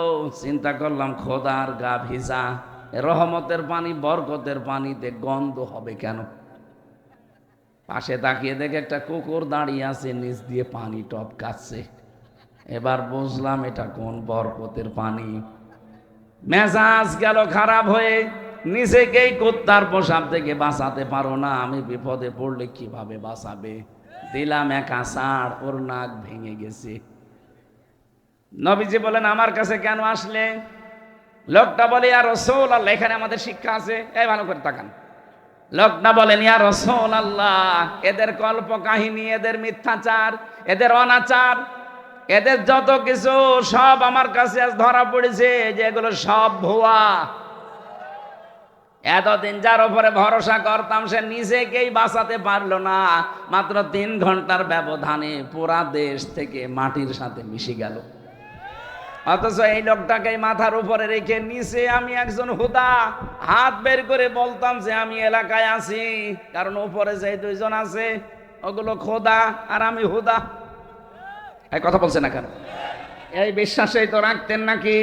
[SPEAKER 1] চিন্তা করলাম খোদার গা ভিজা, রহমতের পানি, বরকতের পানিতে গন্ধ হবে কেন? পাশে তাকিয়ে দেখে একটা কুকুর দাঁড়িয়ে আছে, নিচ দিয়ে পানি টপকাচ্ছে। এবার বুঝলাম এটা কোন বরকতের পানি। মেজাজ গেল খারাপ হয়ে, নিজেকেই কুত্তার পোশাক থেকে বাঁচাতে পারো না, আমি বিপদে পড়লে কিভাবে বাঁচাবে? দিলাম এক আছাড়, ওর নাক ভেঙে গেছে। নবীজি বলেন, আমার কাছে কেন আসলে? লোকটা বলে, ইয়া রাসূলুল্লাহ, এখানে আমাদের শিক্ষা আছে, এই ভালো করে তাকান। লোকটা বলেন, ইয়া রাসূলুল্লাহ, এদের কল্প কাহিনী, এদের মিথ্যাচার, এদের অনাচার, এদের যত কিছু সব আমার কাছে আজ ধরা পড়েছে যে এগুলো সব ভুয়া। এতদিন যার উপরে ভরসা করতাম সে নিজেকেই বাঁচাতে পারলো না, মাত্র 3 ঘন্টার ব্যবধানে পুরা দেশ থেকে মাটির সাথে মিশে গেল। অথচ এই লোকটাকে মাথার উপরে রেখে নিচে আমি একজন হুদা, হাত বের করে বলতাম যে আমি এলাকায় আছি, কারণ উপরে যে 2 জন আছে ওগুলো খোদা আর আমি হুদা। এই কথা বলছে না কেন? এই বিশ্বাসই তো রাখতেন নাকি?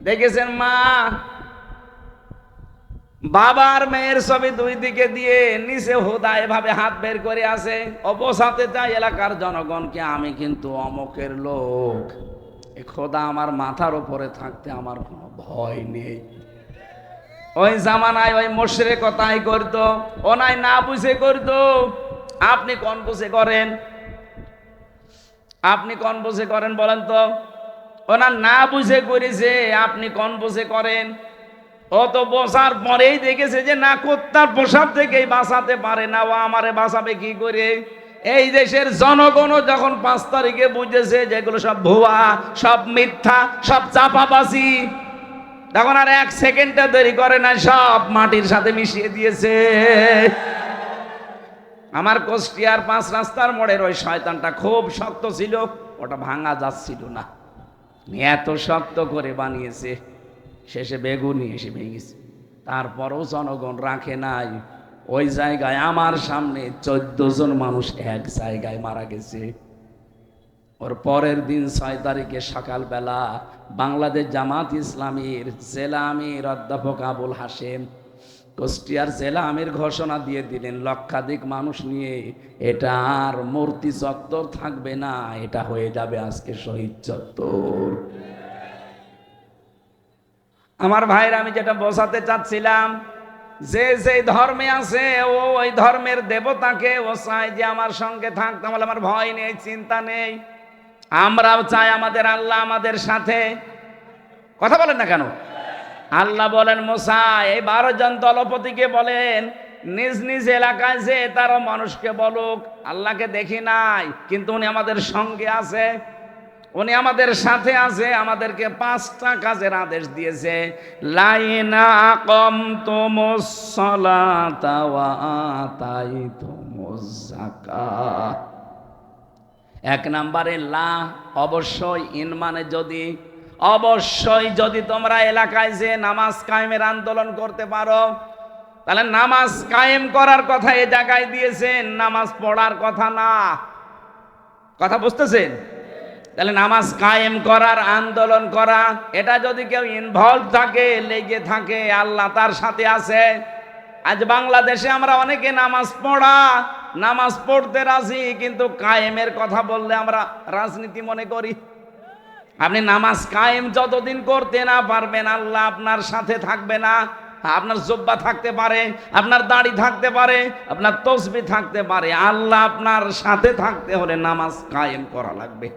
[SPEAKER 1] দেখেছেন মা বাবার মেয়ের ছবি 2 দিকে দিয়ে নিচে হুদা এভাবে হাত বের করে আছে, অবসাতে চাই এলাকার জনগণকে আমি কিন্তু অমুকের লোক। এই খোদা আমার মাথার উপরে থাকতে আমার কোনো ভয় নেই। ওই জামানায় ওই মুশরিকতাই করতো, ওনাই না বুঝে করতো। আপনি কোন বুঝে করেন? আপনি কোন বুঝে করেন বলেন তো? ওনার না বুঝে করেছে, আপনি কোন বুঝে করেন? ও তো বসার পরেই দেখেছে যে না, কুত্তার পোশাক থেকেই বাঁচাতে পারে না, ও আমারে বাঁচাবে কি করে? এই দেশের জনগণও যখন 5 তারিখে বুঝেছে যে এগুলো সব ভুয়া, সব মিথ্যা, সব চাপাবাজি, তখন আর 1 সেকেন্ডটা দেরি করে না, সব মাটির সাথে মিশিয়ে দিয়েছে। আমার কুষ্টিয়ার 5 রাস্তার মোড়ের ওই শয়তানটা খুব শক্ত ছিল, ওটা ভাঙা যাচ্ছিল না, এত শক্ত করে বানিয়েছে, শেষে বেগুনি এসে ভেঙেছে। তারপরেও জনগণ রাখে নাই। ওই জায়গায় আমার সামনে 14 জন মানুষ এক জায়গায় মারা গেছে। ওর পরের দিন 6 তারিখে সকালবেলা বাংলাদেশ জামাত ইসলামীর জেলা আমির অধ্যাপক আবুল হাশেম কুষ্টিয়ার জেলা আমির ঘোষণা দিয়ে দিলেন, লক্ষাধিক মানুষ নিয়ে এটা আর মূর্তি চত্বর থাকবে না, এটা হয়ে যাবে আজকে শহীদ চত্বর। আমার ভাইরা, আমি যেটা বোঝাতে চাচ্ছিলাম, যে যে ধর্মে আছে ও ওই ধর্মের দেবতাকে ও চায় যে আমার সঙ্গে থাকতে, আমার ভয় নেই, চিন্তা নেই। আমরাও চাই আমাদের আল্লাহ আমাদের সাথে। কথা বলেন না কেন? আল্লাহ বলেন মুসা এই 12 জন দলপতিকে বলেন নিজ নিজ এলাকায় যে তারা মানুষকে বলুক আল্লাহকে দেখি নাই, কিন্তু উনি আমাদের সঙ্গে আছে, উনি আমাদের সাথে আছে। আমাদেরকে 5টা কাজের আদেশ দিয়েছে। লাইনা আকামতুমুস সালাতা ওয়া আতাইতুমুজ যাকাত। 1 নম্বরে লা, অবশ্যই, ইন মানে যদি, অবশ্যই যদি তোমরা এলাকায় যে নামাজ কায়েমের আন্দোলন করতে পারো, তাহলে নামাজ কায়েম করার কথা এই জায়গায় দিয়েছেন, নামাজ পড়ার কথা না। কথা বুঝতেছেন? তাহলে নামাজ কায়েম করার, আন্দোলন করা, এটা যদি কেউ ইনভলভ থাকে, লেগে থাকে, আল্লাহ তার সাথে আছে। আজ বাংলাদেশে আমরা অনেকে নামাজ পড়া, নামাজ পড়তে রাজি, কিন্তু কায়েমের কথা বললে আমরা রাজনীতি মনে করি। আপনি নামাজ কায়েম যতদিন করতে না পারবেন, আল্লাহ আপনার সাথে থাকবে না। আপনার জুব্বা থাকতে পারে, আপনার দাড়ি থাকতে পারে, আপনার তসবিহ থাকতে পারে, আল্লাহ আপনার সাথে থাকতে হলে নামাজ কায়েম করা লাগবে।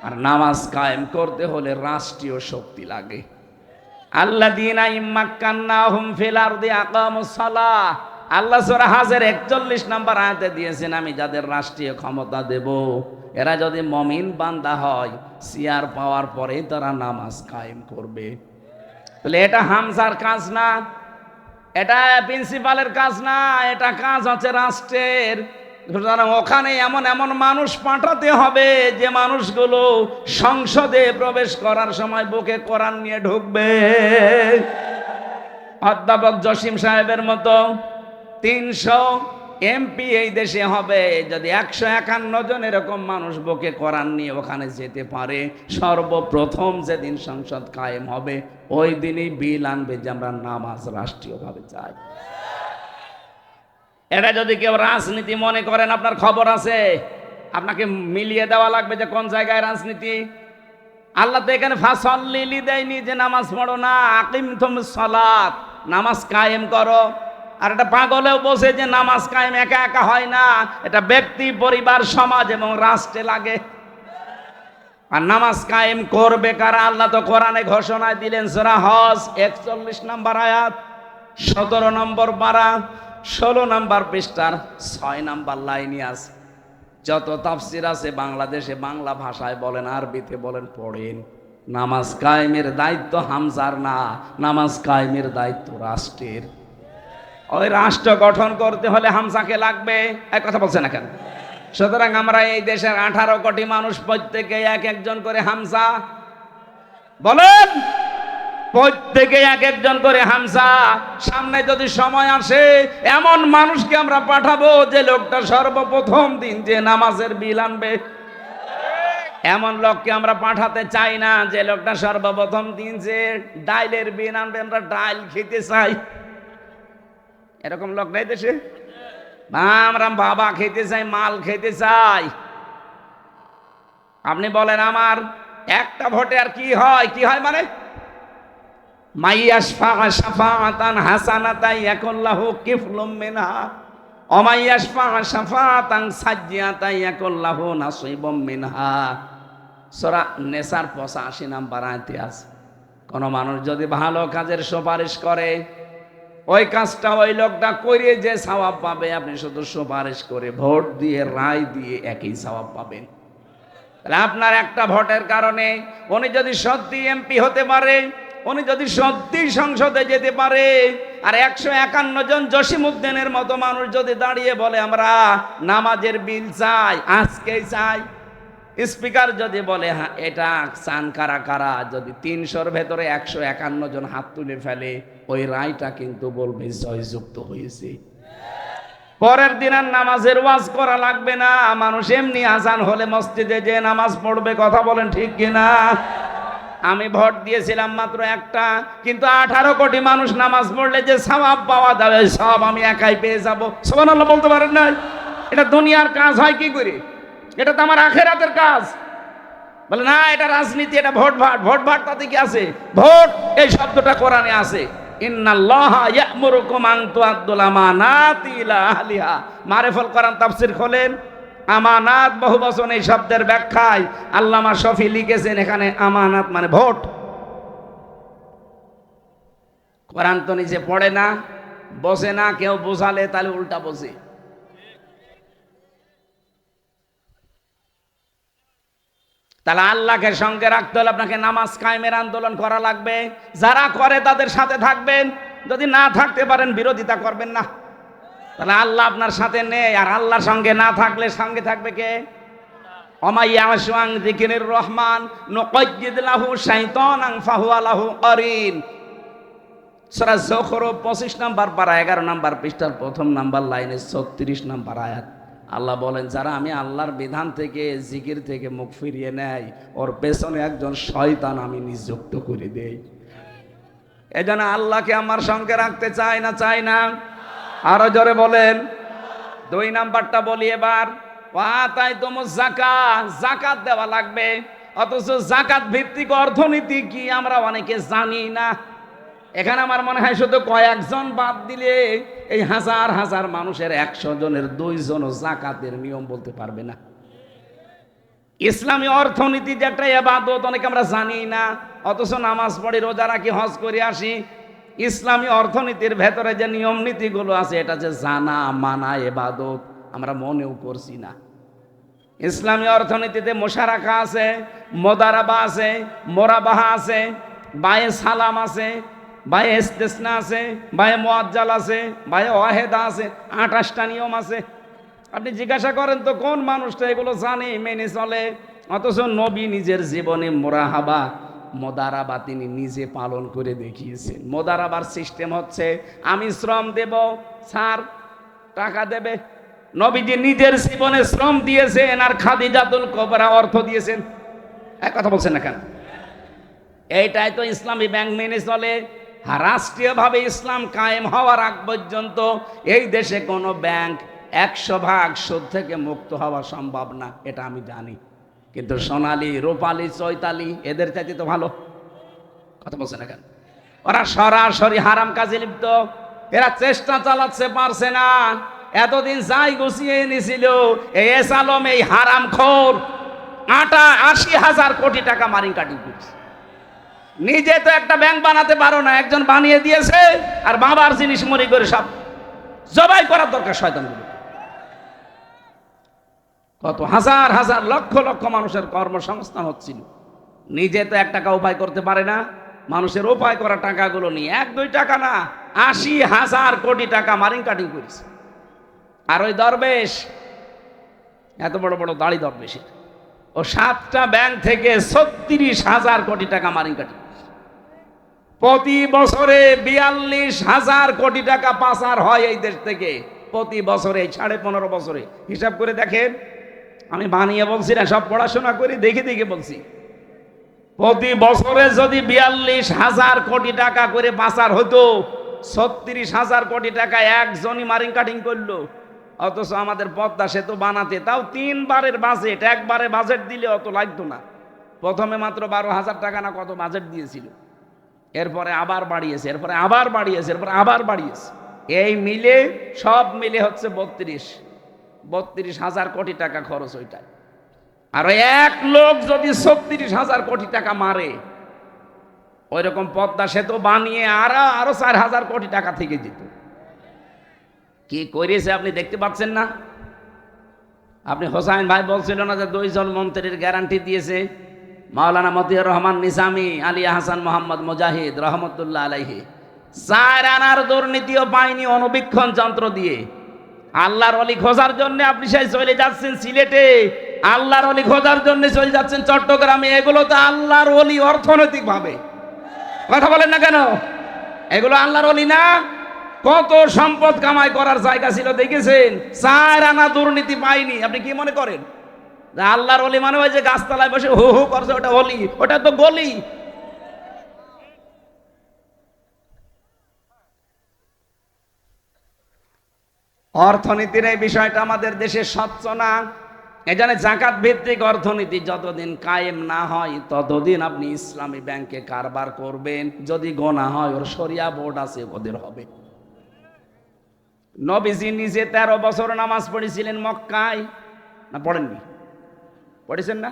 [SPEAKER 1] আর নামাজ কায়েম করতে হলে রাষ্ট্রীয় শক্তি লাগে। আল্লাযীনা ইম্মাক্কান্নাহুম ফিল আরদি আকামুস সালাহ, আল্লাহ সূরা হাজের 41 নম্বর আয়াতে দিয়েছেন, আমি যাদের রাষ্ট্রীয় ক্ষমতা দেব এরা যদি মুমিন বান্দা হয়, সিয়ার পাওয়ার পরেই তারা নামাজ কায়েম করবে। তাহলে এটা হামজার কাজ না, এটা প্রিন্সিপালের কাজ না, এটা কাজ হচ্ছে রাষ্ট্রের। সুতরাং ওখানে এমন এমন মানুষ পাঠাতে হবে যে মানুষগুলো সংসদে প্রবেশ করার সময় বুকে কোরআন নিয়ে ঢুকবে। অধ্যাপক জসিম সাহেবের মতো 300 এমপি এই দেশে হবে যদি 151 জন এরকম মানুষ বুকে কোরআন নিয়ে ওখানে যেতে পারে। সর্বপ্রথম যেদিন সংসদ কায়েম হবে ওই দিনই বিল আনবে যে আমরা নামাজ রাষ্ট্রীয়ভাবে চাই। এটা যদি কেউ রাজনীতি মনে করেন, আপনার খবর আছে, আপনাকে মিলিয়ে দেওয়া লাগবে যে কোন জায়গায় রাজনীতি। আল্লাহ তো এখানে ফাসল্লি দেয়নি যে নামাজ পড়ো না, আকিমতুমুস সালাত, নামাজ কায়েম করো। আর এটা পাগলেও বসে যে নামাজ কায়েম একা একা হয় না, এটা ব্যক্তি, পরিবার, সমাজ এবং রাষ্ট্রে লাগে। আর নামাজ কায়েম করবে কারা? আল্লাহ তো কোরআনে ঘোষণা দিলেন, সূরা হজ 41 নম্বর আয়াত, 17 নম্বর পারা, 16 নম্বর পৃষ্ঠার 6 নম্বর লাইনে আছে। যত তাফসির আছে বাংলাদেশে, বাংলা ভাষায় বলেন, আরবিতে বলেন, পড়েন। নামাজ কায়েমের দায়িত্ব হামজার না, নামাজ কায়েমের দায়িত্ব রাষ্ট্রের। ওই রাষ্ট্র গঠন করতে হলে হামজাকে লাগবে। এক কথা বলছে না কেন? সুতরাং আমরা এই দেশের 18 কোটি মানুষ প্রত্যেকে এক একজন করে হামজা বলেন, প্রত্যেকে এক একজন করে হামজা। সামনে যদি সময় আসে এমন মানুষকে আমরা পাঠাবো যে লোকটা সর্বপ্রথম দিন যে নামাজের বিল আনবে। এমন লোককে আমরা পাঠাতে চাই না যে লোকটা সর্বপ্রথম দিন যে ডাইলের বিল আনবে, আমরা ডাইল খেতে চাই। এরকম লোক নাই দেশে? আমরা বাবা খেতে চাই, মাল খেতে চাই। আপনি বলেন আমার একটা ভোটে আর কি হয়? কি হয় মানে মাইয়াশফা শাফাআতান হাসানাতান ইয়াকুল্লাহু কিফলুম মিনহা ওয়া মাইয়াশফা শাফাআতান সাজ্জিয়াতান ইয়াকুল্লাহু নাসিবুম মিনহা। সূরা নেসার 85 নম্বর আয়াতে আছে, কোন মানুষ যদি ভালো কাজের সুপারিশ করে, ওই কাজটা ওই লোকটা করে যে সওয়াব পাবে, আপনি শুধু সুপারিশ করে ভোট দিয়ে রায় দিয়ে একই সওয়াব পাবেন। তাহলে আপনার একটা ভোটের কারণে উনি যদি সত্যি এমপি হতে পারে, উনি যদি সত্যি সংসদে যেতে পারে, আর 151 জন জসিমউদ্দিনের মতো মানুষ যদি দাঁড়িয়ে বলে আমরা নামাজের বিল চাই, আজকেই চাই, স্পিকার যদি বলে হ্যাঁ এটা চান কারা কারা, যদি 300-র ভেতরে 151 জন হাত তুলে ফেলে, ওই রায়টা কিন্তু বলবে জয়যুক্ত হয়েছে। পরের দিন আর নামাজের ওয়াজ করা লাগবে না, মানুষ এমনি আজান হলে মসজিদে যে নামাজ পড়বে। কথা বলেন ঠিক কিনা? আমি ভোট দিয়েছিলাম মাত্র একটা, কিন্তু 18 কোটি মানুষ নামাজ পড়লে যে সওয়াব পাওয়া যাবে, সব আমি একাই পেয়ে যাব। সুবহানাল্লাহ বলতে পারেন না? এটা দুনিয়ার কাজ হয় কি করে? এটা তো আমার আখেরাতের কাজ। বলে না এটা রাজনীতি, এটা ভোট ভাট। ভোট ভাট তাতে কি আছে? ভোট এই শব্দটা কোরআনে আছে, ইন্নাল্লাহা ইয়া'মুরুকুম আন তুআদ্দুল আমানাতি ইলা আহলিহা। মারিফুল কোরআন তাফসীর খোলেন, আমানাত বহু বচন এই শব্দের ব্যাখ্যায় আল্লামা শফি লিখেছেন এখানে আমানাত মানে ভোট। কোরআন তো নিজে পড়ে না, বসে না, কেউ বোঝালে তাহলে উল্টা বোঝে। তাহলে আল্লাহকে সঙ্গে রাখতে হলে আপনাকে নামাজ কায়েমের আন্দোলন করা লাগবে। যারা করে তাদের সাথে থাকবেন, যদি না থাকতে পারেন বিরোধিতা করবেন না। তাহলে আল্লাহ আপনার সাথে নেই, আর আল্লাহর সঙ্গে না থাকলে সঙ্গে থাকবে কে? ওমাইয়াশু আন যিকিরির রহমান নুকাইয়িদ লাহু শাইতানান ফাহুয়া লাহু কারিন। সূরা যুখরুফ 25 নম্বর পারা 11 নম্বর পৃষ্ঠার প্রথম নাম্বার লাইনে 36 নম্বর আয়াত। আল্লাহ বলেন যারা আমি আল্লাহর বিধান থেকে জিকির থেকে মুখ ফিরিয়ে নেয়, ওর পেছনে একজন শয়তান আমি নিযুক্ত করে দেই। এজন্য আল্লাহকে আমার সঙ্গে রাখতে চাই না? চাই না? আরো জোরে বলেন। 2 নাম্বারটা বলি এবার, ওয়াতাইতুমুজ যাকাত, যাকাত দেওয়া লাগবে। অথচ যাকাত ভিত্তিক অর্থনীতি কি আমরা অনেকে জানি না। এখানে আমার মনে হয় শুধু কয়েকজন বাদ দিলে এই হাজার হাজার মানুষের 100 জনের 2 জনও যাকাতের নিয়ম বলতে পারবে না। ইসলামী অর্থনীতি যেটা ইবাদত অনেকে আমরা জানি না, অথচ নামাজ পড়ি, রোজা রাখি, হজ করে আসি। ইসলামী অর্থনীতির ভেতরে যে নিয়ম নীতিগুলো আছে এটা যে জানা মানা ইবাদত আমরা মনেও করছি না। ইসলামী অর্থনীতিতে মুশারাকা আছে, মুদারাবা আছে, মোরাবাহা আছে, বায়ে সালাম আছে, বায়ে ইস্তিসনা আছে, বায়ে মুআজ্জাল আছে, বায়ে ওয়াহেদা আছে, 28টা নিয়ম আছে। আপনি জিজ্ঞাসা করেন তো কোন মানুষটা এগুলো জানে, মেনে চলে? অথচ নবী নিজের জীবনে মুরাহাবা মোদারাবা তিনি নিজে পালন করে দেখিয়েছেন। মোদারাবার সিস্টেম হচ্ছে আমি শ্রম দেব, স্যার টাকা দেবে। নবীজি নিজের জীবনে শ্রম দিয়েছেন, আর খাদিজাতুল কুবরা অর্থ দিয়েছেন। এক কথা বলছেন না কেন? এইটাই তো ইসলামী ব্যাংক মেনে চলে। রাষ্ট্রীয়ভাবে ইসলাম কায়েম হওয়ার আগ পর্যন্ত এই দেশে কোনো ব্যাংক 100% সুদ থেকে মুক্ত হওয়া সম্ভব না, এটা আমি জানি। কিন্তু সোনালী, রূপালী, চৈতালি এদের চাইতে তো ভালো। কথা বলছে না কেন? ওরা সরাসরি হারাম কাজে লিপ্ত। এরা চেষ্টা চালাচ্ছে, পারছে না। এতদিন যাই গুছিয়ে এনেছিল এই এস আলম, এই হারামখোর 80,000 কোটি টাকা মারিং কাটিং করছে। নিজে তো একটা ব্যাংক বানাতে পারো না, একজন বানিয়ে দিয়েছে, আর বাবার জিনিস মরি করে সব জবাই করার দরকার শয়তানগুলো। কত হাজার হাজার লক্ষ লক্ষ মানুষের কর্মসংস্থান হচ্ছিল, নিজে তো 1 টাকা উপায় করতে পারে না। মানুষের উপায় করা টাকাগুলো নিয়ে 1-2 টাকা না, 80,000 কোটি টাকা মারিং কাটিং করেছে। আর ওই দরবেশ, এত বড় বড় দাড়ি দরবেশের, ও 7টা ব্যাংক থেকে 36,000 কোটি টাকা মারিং কাটিং। প্রতি বছরে 42,000 কোটি টাকা পাচার হয় এই দেশ থেকে প্রতি বছরে, 15.5 বছরে। হিসাব করে দেখেন, আমি বানিয়ে বলছি না, সব পড়াশোনা করে দেখে দেখে বলছি। প্রতি বছরে যদি 42,000 কোটি টাকা করে পাচার হতো, 36,000 কোটি টাকা একজনই মারিং কাটিং করলো। অথচ আমাদের পদ্মা সেতু বানাতে তাও 3 বারের বাজেট, একবারে বাজেট দিলে অত লাগতো না। প্রথমে মাত্র 12,000 টাকা না কত বাজেট দিয়েছিল, এরপরে আবার বাড়িয়েছে, এরপরে আবার বাড়িয়েছে, এরপরে আবার বাড়িয়েছে। এই মিলে সব মিলে হচ্ছে 32,000 কোটি টাকা খরচ ওইটাই। আর এক লোক যদি 36,000 কোটি টাকা মারে, ওই রকম পদ্মা সেতু বানিয়ে আরো 4,000 কোটি টাকা থেকে যেত। কি করেছে আপনি দেখতে পাচ্ছেন না? আপনি হোসাইন ভাই বলছিল না যে 2 জন মন্ত্রীর গ্যারান্টি দিয়েছে, মাওলানা মতিউর রহমান নিজামী, আলিয়া হাসান মোহাম্মদ মুজাহিদ রহমতুল্লাহ আলাইহি। 4 আনার দুর্নীতিও পায়নি অনুবীক্ষণ যন্ত্র দিয়ে। আল্লাহর ওলি খোঁজার জন্য আপনি সেই চলে যাচ্ছেন সিলেটে, আল্লাহর ওলি খোঁজার জন্য চলে যাচ্ছেন চট্টগ্রামে, এগুলো তো আল্লাহর ওলি অর্থনৈতিক ভাবে। কথা বলেন না কেন? এগুলো আল্লাহর ওলি না? কত সম্পদ কামাই করার জায়গা ছিল দেখেছেন? 4 আনা দুর্নীতি পাইনি। আপনি কি মনে করেন যে আল্লাহর ওলি মানে ওই যে গাছতলায় বসে হু হু করছে ওটা ওলি? ওটা তো গলি। অর্থনীতির এই বিষয়টা আমাদের দেশে স্বচ্ছ না। এখানে জাকাত ভিত্তিক অর্থনীতি যতদিন কায়েম না হয় ততদিন আপনি ইসলামী ব্যাংকে কারবার করবেন। যদি গোনা হয়, ওর শরিয়া বোর্ড আছে, ওদের হবে। নবীজি নিজে 13 বছর নামাজ পড়েছিলেন মক্কায়, না পড়েননি? পড়েছেন না?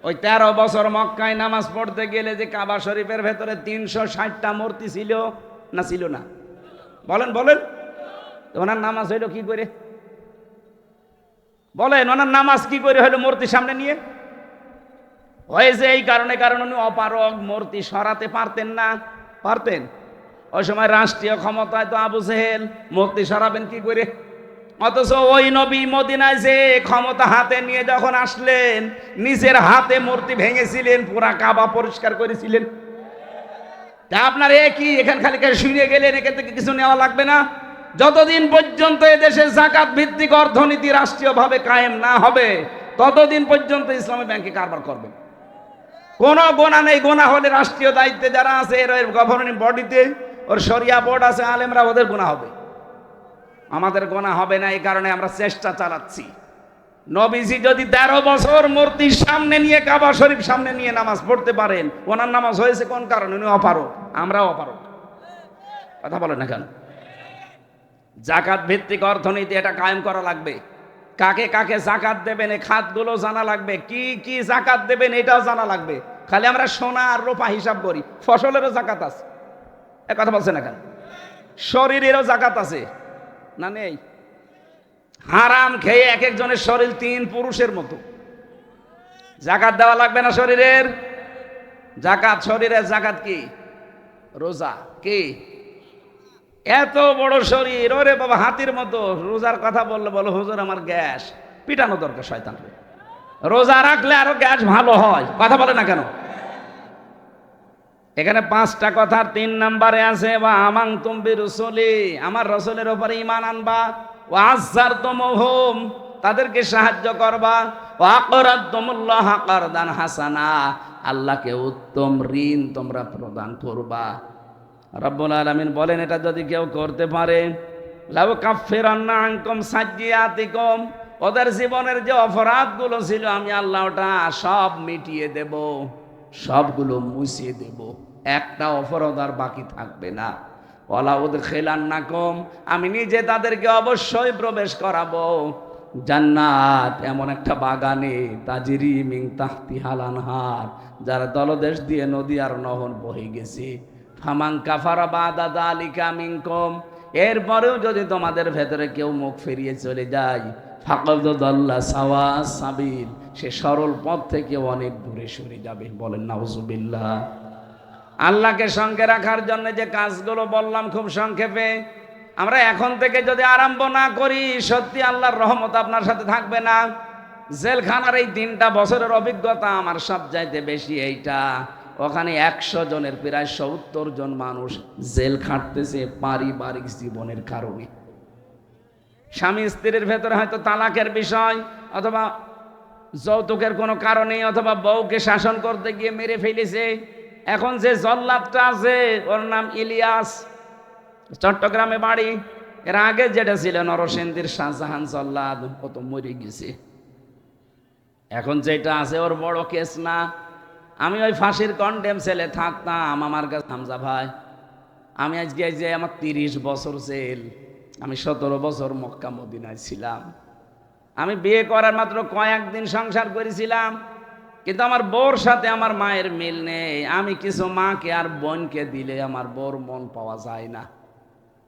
[SPEAKER 1] ওই 13 বছর মক্কায় নামাজ পড়তে গেলে যে কাবা শরীফের ভেতরে 360টা মূর্তি ছিল না ছিল না? বলেন বলেন। ওনার নামাজ হইল কি করে? বলেন, ওনার নামাজ কি করে হইল মূর্তি সামনে নিয়ে? হয়েছে এই কারণে, কারণ উনি অপারগ, মূর্তি সরাতে পারতেন না। পারতেন? ওই সময় রাষ্ট্রীয় ক্ষমতায় তো আবু জেহেল, মূর্তি সরাবেন কি করে? অথচ ওই নবী মদিনায় যে ক্ষমতা হাতে নিয়ে যখন আসলেন, নিজের হাতে মূর্তি ভেঙেছিলেন, পুরা কাবা পরিষ্কার করেছিলেন। তা আপনার কি এখান খালি শুনে গেলেন, এখান থেকে কিছু নেওয়া লাগবে না? যতদিন পর্যন্ত এদেশে জাকাত ভিত্তিক অর্থনীতি রাষ্ট্রীয়ভাবে কায়েম না হবে ততদিন পর্যন্ত ইসলামী ব্যাংকে কারবার করবে। কোনো গোনা নেই। গোনা হলে রাষ্ট্রীয় দায়িত্বে যারা আছে, এর গভর্নিং বডিতে, ওর শরিয়া বোর্ড আছে, আলেমরা, ওদের গোনা হবে। আমাদের গোনা হবে না। এই কারণে আমরা চেষ্টা চালাচ্ছি। নবীজি যদি 13 বছর মূর্তির সামনে নিয়ে, কাবা শরীফ সামনে নিয়ে নামাজ পড়তে পারেন, ওনার নামাজ হয়েছে কোন কারণে? উনি অপারগ, আমরাও অপারগ। কথা বলেন না কেন? জাকাত ভিত্তিক অর্থনীতি এটা কায়েম করা লাগবে। কাকে কাকে জাকাত দেবেন এই খাতগুলো জানা লাগবে। কি কি জাকাত দেবেন এটাও জানা লাগবে। খালি আমরা সোনা আর রূপা হিসাব করি, ফসলেরও জাকাত আছে। এ কথা বলছে না কেন? শরীরেরও জাকাত আছে না নেই? হারাম খেয়ে এক একজনের শরীর 3 পুরুষের মতো। জাকাত দেওয়া লাগবে না শরীরের? জাকাত, শরীরের জাকাত কি? রোজা। কি? এত বড় শরীর, ওরে বাবা হাতির মতো। রোজার কথা বললে বলো হুজুর আমার গ্যাস। পিটানো দরকার শয়তান। রোজা রাখলে আরো গ্যাস ভালো হয়। কথা বলে না কেন? এখানে 5টা কথার 3 নম্বরে আছে বা আমাং তুমি রসুলি, আমার রসুলের উপরে ঈমান আনবা। ও আযার তুমহুম, তাদেরকে সাহায্য করবা। ও আকরাদতুমুল্লাহ কারদান হাসানা, আল্লাহকে উত্তম ঋণ তোমরা প্রদান করবা। রব্বুল আলামিন বলেন, এটা যদি কেউ করতে পারে, লাউ কাফিরান্না আনকুম সাইয়্যাতিকুম, ওদের জীবনের যে অপরাধগুলো ছিল আমি আল্লাহ ওটা সব মিটিয়ে দেব, সবগুলো মুছিয়ে দেব, একটা অপরাধ আর বাকি থাকবে না। ওয়ালা উদখিলান্নাকুম, আমি নিজে তাদেরকে অবশ্যই প্রবেশ করাবো জান্নাত, এমন একটা বাগানে, তাজরি মিন তাহতিহাল আনহার, যার তলদেশ দিয়ে নদী আর নহর বহে গেছে। ফামান কাফারা বাদা যালিকা মিনকুম, এরপরেও যদি তোমাদের ভেতরে কেউ মুখ ফিরিয়ে চলে যায়, ফাকাদ দাল্লা সাওয়া সাবিল, সে সরল পথ থেকে অনেক দূরে সরে যাবে। বলেন নাউজুবিল্লাহ। আল্লাহকে সঙ্গে রাখার জন্য যে কাজগুলো বললাম খুব সংক্ষেপে, আমরা এখন থেকে যদি আরম্ভ না করি, সত্যি আল্লাহর রহমত আপনার সাথে থাকবে না। জেলখানার এই 3টা বছরের অভিজ্ঞতা আমার সবচাইতে বেশি এইটা। ওখানে 100 জনের প্রায় 70 জন মানুষ জেল খাটতেছে পারিবারিক জীবনের কারণে। স্বামী স্ত্রীর ভেতরে হয়তো তালাকের বিষয়, অথবা যৌতুকের কোনো কারণে, অথবা বউকে শাসন করতে গিয়ে মেরে ফেলেছে। এখন যে জল্লাদটা আছে ওর নাম ইলিয়াস, চট্টগ্রামে বাড়ি। এর আগে যেটা ছিল নরসিংদীর শাহজাহান জল্লাদ, ও তো মরে গেছে। এখন যেটা আছে ওর বড় কেস না। আমি ওই ফাঁসির কন্ডেম সেলে থাকতাম, আমার কাছে হামজা ভাই, আমি আজকে যে আমার 30 বছর জেল। আমি 17 বছর মক্কা মদিনায় ছিলাম। আমি বিয়ে করার মাত্র কয়েকদিন সংসার করেছিলাম, কিন্তু আমার বউর সাথে আমার মায়ের মিল নেই। আমি কিছু মাকে আর বোনকে দিলে আমার বউর মন পাওয়া যায় না।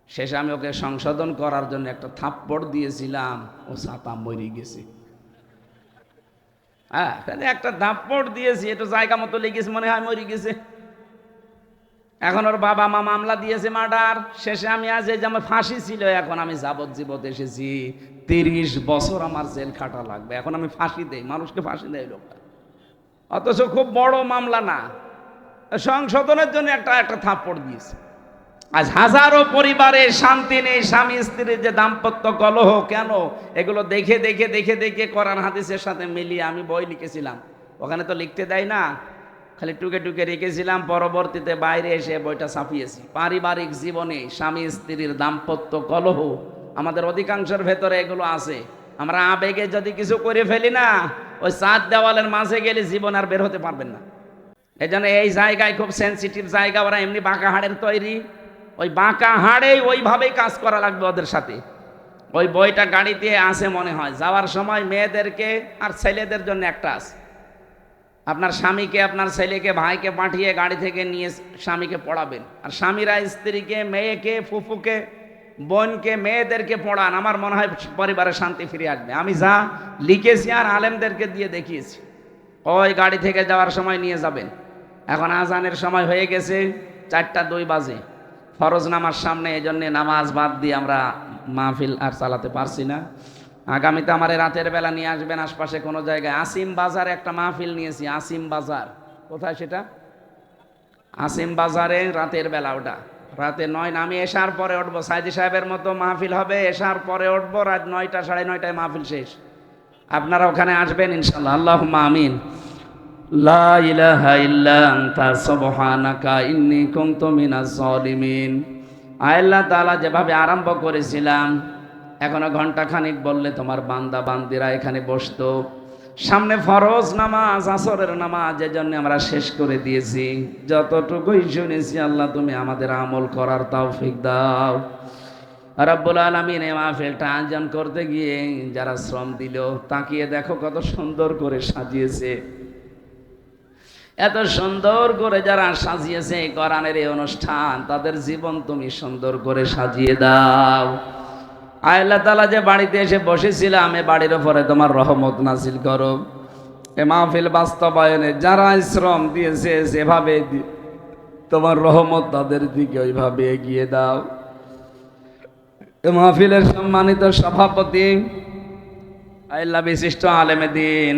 [SPEAKER 1] শেষে আমি ওকে সংশোধন করার জন্য একটা থাপ্পড় দিয়েছিলাম, ও ছাতা মরে গেছে। হ্যাঁ, একটা থাপ্পড় দিয়েছি, একটু জায়গা মতো লেগেছে, মনে হয় মরে গেছে। এখন ওর বাবা মা মামলা দিয়েছে মার্ডার। শেষে আমি আজ এই যে আমার ফাঁসি ছিল, এখন আমি যাবজ্জীবন এসেছি। 30 বছর আমার জেল খাটা লাগবে, এখন আমি ফাঁসি দেই, মানুষকে ফাঁসি দেয় লোকটা, অথচ খুব বড় মামলা না, সংশোধনের জন্য একটা থাপ্পড় দিয়েছে। আজ হাজারো পরিবারে শান্তি নেই, স্বামী স্ত্রীর যে দাম্পত্য কলহ, কেন? এগুলো দেখে দেখে দেখে দেখে কোরআন হাদিসের সাথে মিলিয়ে আমি বই লিখেছিলাম, ওখানে তো লিখতে দেয় না, খালি টুকে টুকে রেখেছিলাম, পরবর্তীতে বাইরে এসে বইটা ছাপিয়েছি। পারিবারিক জীবনে স্বামী স্ত্রীর দাম্পত্য কলহ আমাদের অধিকাংশের ভেতরে এগুলো আছে। আমরা আবেগে যদি কিছু করে ফেলি না, ওই 4 দেওয়ালের মাঝে গেলে জীবন আর বের হতে পারবেন না। এই জন্য এই জায়গায় খুব সেন্সিটিভ জায়গা, ওরা এমনি বাঁকা হাড়ের তৈরি, ওই বাঁকা হাড়েই ওইভাবেই কাজ করা লাগবে ওদের সাথে। ওই বইটা গাড়িতে আছে মনে হয়, যাওয়ার সময় মেয়েদেরকে আর ছেলেদের জন্য একটা আছে। আপনার স্বামীকে, আপনার ছেলেকে, ভাইকে পাঠিয়ে গাড়ি থেকে নিয়ে স্বামীকে পড়াবেন, আর স্বামীরা স্ত্রীকে, মেয়েকে, ফুফুকে, বোনকে, মেয়েদেরকে পড়ান। আমার মনে হয় পরিবারে শান্তি ফিরে আসবে। আমি যা লিখেছি আর আলেমদেরকে দিয়ে দেখিয়েছি, ওই গাড়ি থেকে যাওয়ার সময় নিয়ে যাবেন। এখন আজানের সময় হয়ে গেছে, 4টা 2 বাজে, ফরজ নামাজ সামনে, এই জন্যে নামাজ বাদ দিয়ে আমরা মাহফিল আর চালাতে পারছি না। আগামীতে আমার রাতের বেলা নিয়ে আসবেন আশপাশে কোনো জায়গায়। আসিম বাজারে একটা মাহফিল নিয়েছি, আসিম বাজার, কোথায় সেটা? আসিম বাজারে রাতের বেলা, ওটা রাতে 9, আমি এশার পরে উঠবো, সাইদি সাহেবের মতো মাহফিল হবে, এশার পরে উঠবো, রাত 9টা 9:30টায় মাহফিল শেষ। আপনারা ওখানে আসবেন ইনশাআল্লাহ। আল্লাহুম্মা আমিন। লা ইলাহা ইল্লা আনতা সুবহানাকা ইন্নী কুনতু মিনাজ জালিমিন। আল্লাহ তাআলা যেভাবে আরম্ভ করেছিলাম, এখনো ঘন্টাখানিক বললে তোমার বান্দা বান্দিরা এখানে বসতো। সামনে ফরজ নামাজ, আসরের নামাজ, এজন্য আমরা শেষ করে দিয়েছি। যতটুকুই শুনেছি আল্লাহ তুমি আমাদের আমল করার তৌফিক দাও। রব্বুল আলামিন এই মাহফিলটা আয়োজন করতে গিয়ে যারা শ্রম দিল, তাকিয়ে দেখো কত সুন্দর করে সাজিয়েছে। এত সুন্দর করে যারা সাজিয়েছে কোরআনের এই অনুষ্ঠান, তাদের জীবন তুমি সুন্দর করে সাজিয়ে দাও। আল্লাহ তাআলা যে বাড়িতে এসে বসেছিলাম, এ বাড়ির উপরে তোমার রহমত নাজিল করো। এ মাহফিল বাস্তবায়নে যারা শ্রম দিয়েছে, যেভাবে তোমার রহমত তাদের দিকে ওইভাবে এগিয়ে দাও। এ মাহফিলের সম্মানিত সভাপতি আল্লাহ বিশিষ্ট আলেমে দ্বীন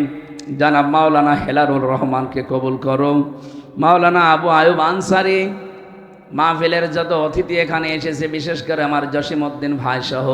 [SPEAKER 1] জনাব মাওলানা হেলালুর রহমানকে কবুল করো। মাওলানা আবু আয়ুব আনসারী, মাহফিলের যত অতিথি এখানে এসেছে, বিশেষ করে আমার জসিম উদ্দিন ভাই সহ